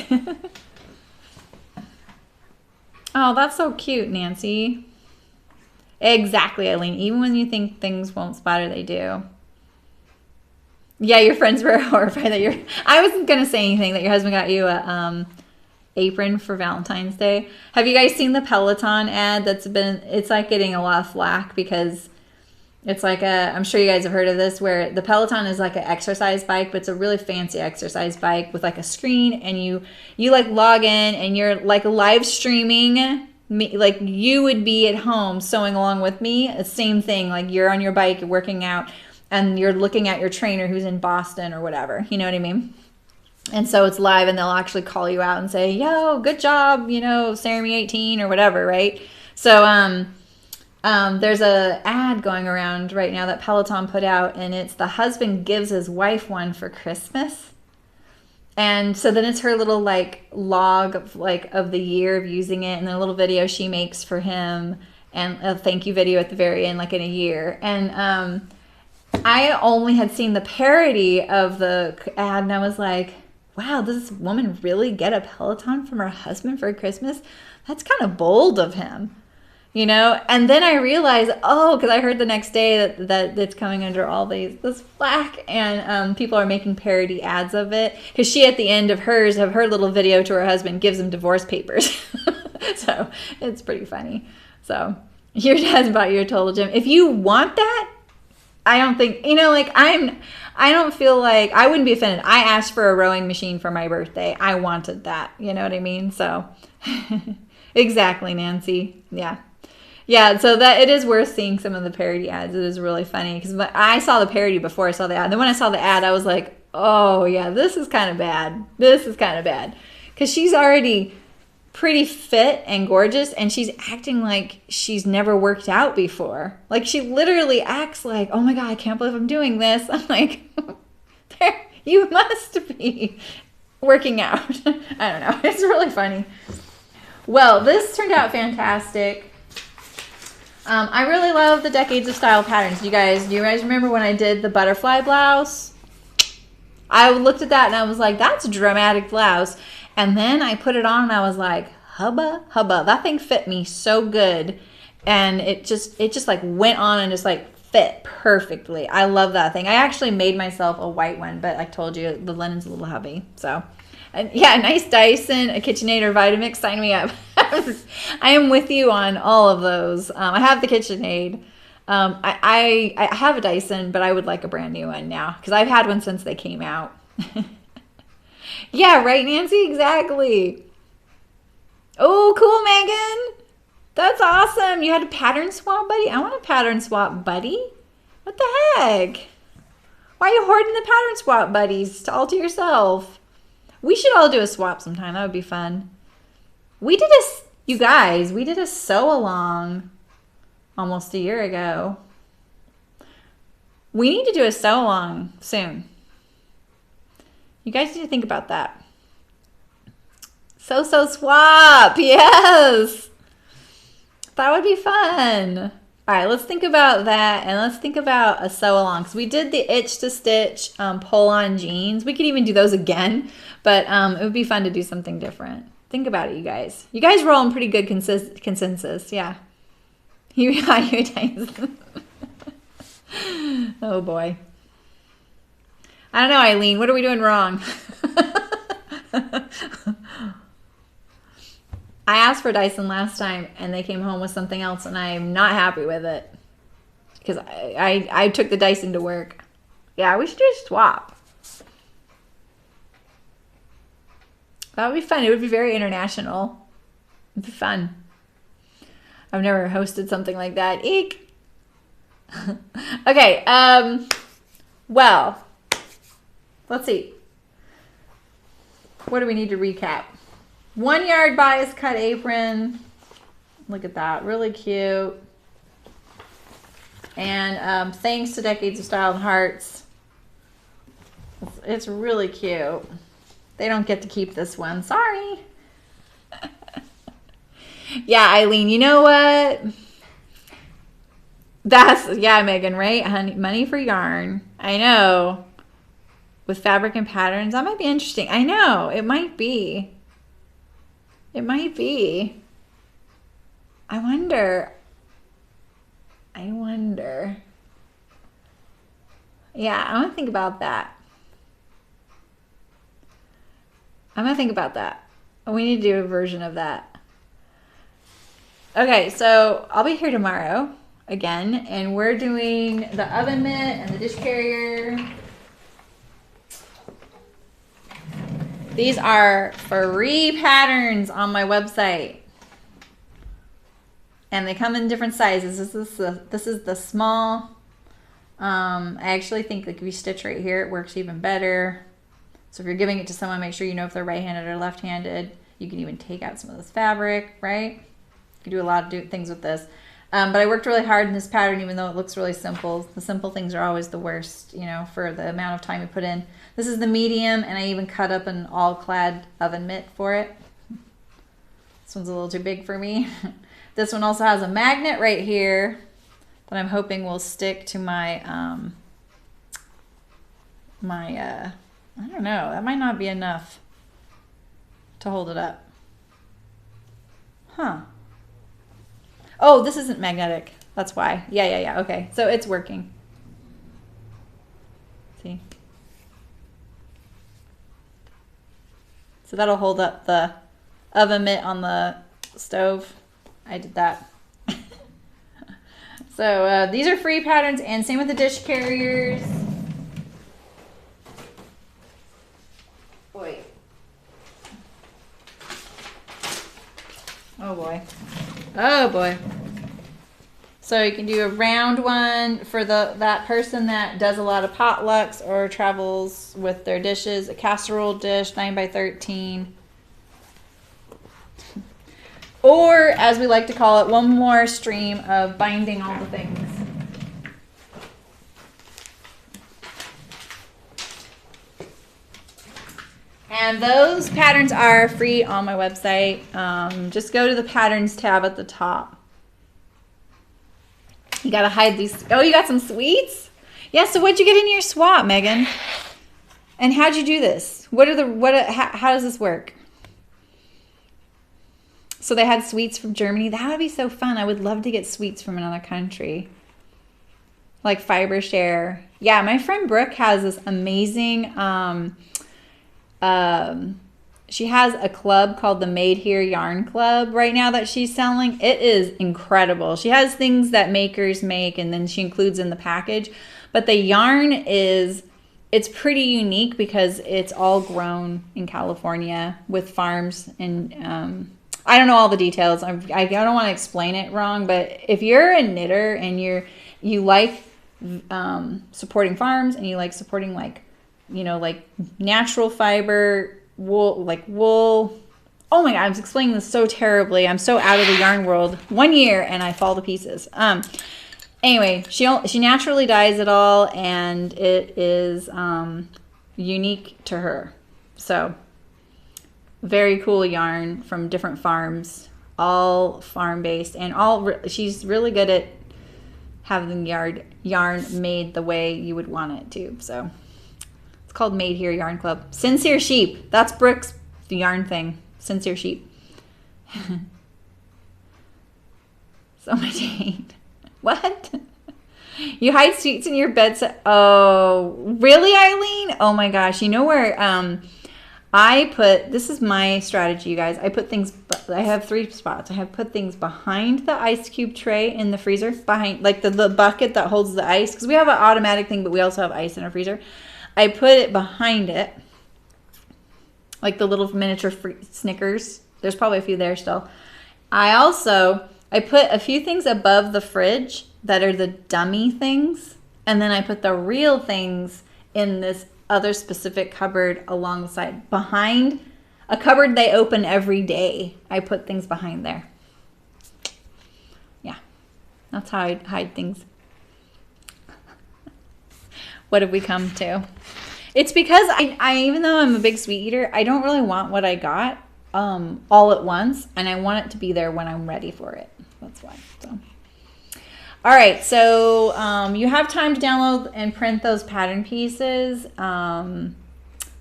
Oh, that's so cute, Nancy. Exactly, Eileen. Even when you think things won't splatter, they do. Yeah, your friends were horrified that I wasn't going to say anything that your husband got you a apron for Valentine's Day. Have you guys seen the Peloton ad it's like getting a lot of flack because it's like I'm sure you guys have heard of this, where the Peloton is like an exercise bike, but it's a really fancy exercise bike with like a screen, and you like log in and you're like live streaming. Like you would be at home sewing along with me. The same thing, like you're on your bike, you're working out, and you're looking at your trainer who's in Boston or whatever. You know what I mean? And so it's live, and they'll actually call you out and say, yo, good job, you know, Sarah 18 or whatever, right? So there's a ad going around right now that Peloton put out, and it's the husband gives his wife one for Christmas. And so then it's her little like log of the year of using it, and the little video she makes for him, and a thank you video at the very end, like in a year. And I only had seen the parody of the ad, and I was like, wow, does this woman really get a Peloton from her husband for Christmas? That's kind of bold of him, you know? And then I realized, because I heard the next day that it's coming under all this flack, and people are making parody ads of it. Because she, at the end of her little video to her husband, gives him divorce papers. So it's pretty funny. So your dad's bought you a total gym. If you want that, I don't think, you know, like I don't feel like, I wouldn't be offended. I asked for a rowing machine for my birthday. I wanted that. You know what I mean? So, exactly, Nancy. Yeah. Yeah, so that it is worth seeing some of the parody ads. It is really funny because I saw the parody before I saw the ad. And then when I saw the ad, I was like, oh, yeah, this is kind of bad. This is kind of bad. Because she's already pretty fit and gorgeous, and she's acting like she's never worked out before. Like, she literally acts like, oh my God, I can't believe I'm doing this. I'm like, you must be working out. I don't know. It's really funny. Well, this turned out fantastic. I really love the Decades of Style patterns. Do you guys remember when I did the butterfly blouse? I looked at that and I was like, that's a dramatic blouse. And then I put it on and I was like, hubba, hubba. That thing fit me so good. And it just like went on and just like fit perfectly. I love that thing. I actually made myself a white one, but like I told you, the linen's a little hubby. So, and yeah, a nice Dyson, a KitchenAid or Vitamix, sign me up. I am with you on all of those. I have the KitchenAid. I have a Dyson, but I would like a brand new one now because I've had one since they came out. Yeah, right, Nancy? Exactly. Oh, cool, Megan. That's awesome. You had a pattern swap buddy? I want a pattern swap buddy. What the heck? Why are you hoarding the pattern swap buddies all to yourself? We should all do a swap sometime. That would be fun. We did a sew-along almost a year ago. We need to do a sew-along soon. You guys need to think about that. So swap. Yes. That would be fun. All right, let's think about that, and let's think about a sew along. Because we did the itch to stitch pull on jeans. We could even do those again, but it would be fun to do something different. Think about it, you guys. You guys roll in pretty good consensus. Yeah. You guys. Oh boy. I don't know, Eileen. What are we doing wrong? I asked for Dyson last time and they came home with something else and I'm not happy with it. Because I took the Dyson to work. Yeah, we should do a swap. That would be fun. It would be very international. It'd be fun. I've never hosted something like that. Eek. Okay, well, let's see. What do we need to recap? 1 yard bias cut apron. Look at that, really cute. And thanks to Decades of Style and Hearts. It's really cute. They don't get to keep this one, sorry. Yeah, Eileen, you know what? Yeah, Megan, right? Honey, money for yarn. I know. With fabric and patterns, that might be interesting. I know, it might be. It might be. I wonder. Yeah, I want to think about that. I'm going to think about that. We need to do a version of that. Okay, so I'll be here tomorrow again, and we're doing the oven mitt and the dish carrier. These are free patterns on my website. And they come in different sizes. This is the small. I actually think like if you stitch right here, it works even better. So if you're giving it to someone, make sure you know if they're right-handed or left-handed. You can even take out some of this fabric, right? You can do a lot of things with this. But I worked really hard in this pattern, even though it looks really simple. The simple things are always the worst, you know, for the amount of time you put in. This is the medium, and I even cut up an all-clad oven mitt for it. This one's a little too big for me. This one also has a magnet right here that I'm hoping will stick to my, I don't know, that might not be enough to hold it up. Huh. Oh, this isn't magnetic. That's why. Yeah. Okay, so it's working. See? So that'll hold up the oven mitt on the stove. I did that. So these are free patterns, and same with the dish carriers. Boy. Oh boy. Oh boy. So you can do a round one for that person that does a lot of potlucks or travels with their dishes. A casserole dish, 9x13. Or, as we like to call it, one more stream of binding all the things. And those patterns are free on my website. Just go to the patterns tab at the top. You gotta hide these. Oh, you got some sweets? Yeah, so what'd you get in your swap, Megan? And how'd you do this? How does this work? So they had sweets from Germany. That would be so fun. I would love to get sweets from another country. Like fiber share. Yeah, my friend Brooke has this amazing, she has a club called the Made Here Yarn Club right now that she's selling. It is incredible. She has things that makers make and then she includes in the package. But the yarn it's pretty unique because it's all grown in California with farms and I don't know all the details. I don't want to explain it wrong, but if you're a knitter and you like supporting farms and you like supporting like natural fiber wool. Oh my God, I'm explaining this so terribly. I'm so out of the yarn world. 1 year and I fall to pieces. Anyway, she naturally dyes it all and it is unique to her. So very cool yarn from different farms, all farm-based, and she's really good at having yarn made the way you would want it to. So it's called Made Here Yarn Club. Sincere Sheep. That's Brooke's yarn thing. Sincere Sheep. So much hate. What? You hide sweets in your bed. Oh, really, Eileen? Oh my gosh. You know where this is my strategy, you guys. I have 3 spots. I have put things behind the ice cube tray in the freezer, behind like the bucket that holds the ice, because we have an automatic thing, but we also have ice in our freezer. I put it behind it, like the little miniature Snickers. There's probably a few there still. I put a few things above the fridge that are the dummy things, and then I put the real things in this other specific cupboard alongside, behind a cupboard they open every day. I put things behind there. Yeah, that's how I hide things. What have we come to? It's because I even though I'm a big sweet eater, I don't really want what I got all at once, and I want it to be there when I'm ready for it. That's why. So, all right. So you have time to download and print those pattern pieces.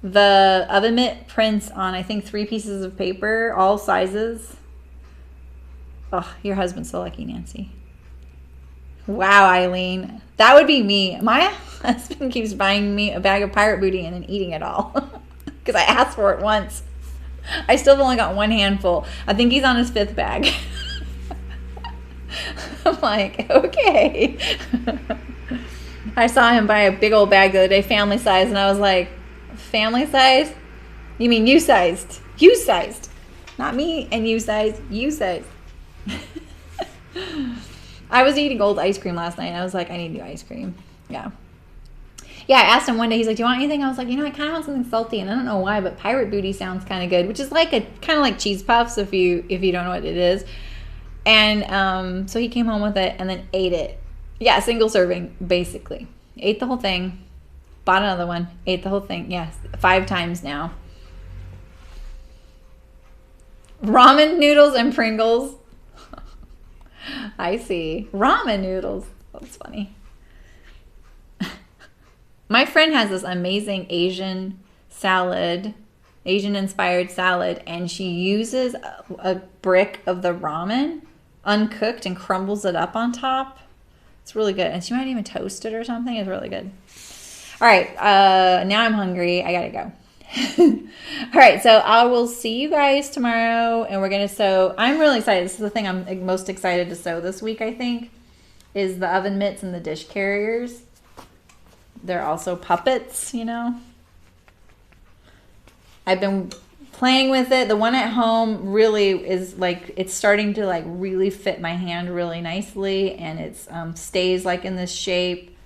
The oven mitt prints on, I think, 3 pieces of paper, all sizes. Oh, your husband's so lucky, Nancy. Wow, Eileen. That would be me. My husband keeps buying me a bag of pirate booty and then eating it all because I asked for it once. I still have only got 1 handful. I think he's on his 5th bag. I'm like, okay. I saw him buy a big old bag the other day, family size, and I was like, family size? You mean you sized? You sized. Not me and you sized. You sized. I was eating old ice cream last night, and I was like, I need new ice cream. Yeah. Yeah, I asked him one day, he's like, do you want anything? I was like, I kind of want something salty, and I don't know why, but pirate booty sounds kind of good, which is like kind of like cheese puffs if you don't know what it is. And so he came home with it and then ate it. Yeah, single serving, basically. Ate the whole thing, bought another one, ate the whole thing. Yes, 5 times now. Ramen noodles and Pringles. I see. Ramen noodles. That's funny. My friend has this amazing Asian inspired salad, and she uses a brick of the ramen uncooked and crumbles it up on top. It's really good. And she might even toast it or something. It's really good. All right. Now I'm hungry. I gotta go. All right. So I will see you guys tomorrow, and we're going to sew. I'm really excited. This is the thing I'm most excited to sew this week, I think, is the oven mitts and the dish carriers. They're also puppets, you know. I've been playing with it. The one at home really is like, it's starting to like really fit my hand really nicely, and it's stays like in this shape.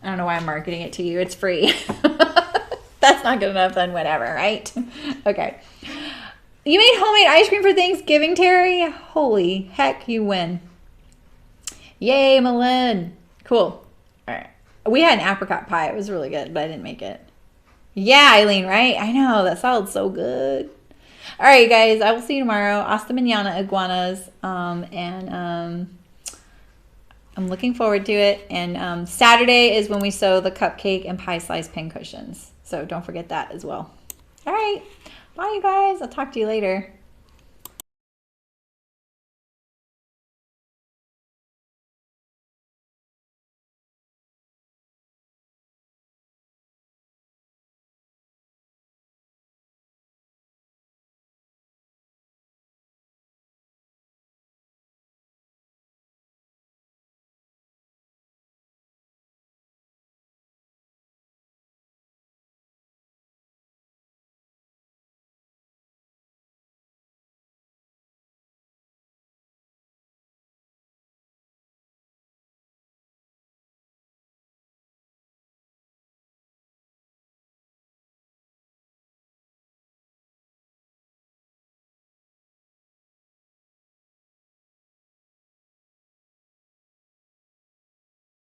I don't know why I'm marketing it to you. It's free. That's not good enough, then whatever, right? Okay. You made homemade ice cream for Thanksgiving, Terry? Holy heck, you win. Yay, Malin. Cool. All right. We had an apricot pie. It was really good, but I didn't make it. Yeah, Eileen, right? I know. That salad's so good. All right, guys. I will see you tomorrow. Hasta mañana, iguanas. I'm looking forward to it. And Saturday is when we sew the cupcake and pie slice pincushions. So don't forget that as well. All right. Bye, you guys. I'll talk to you later.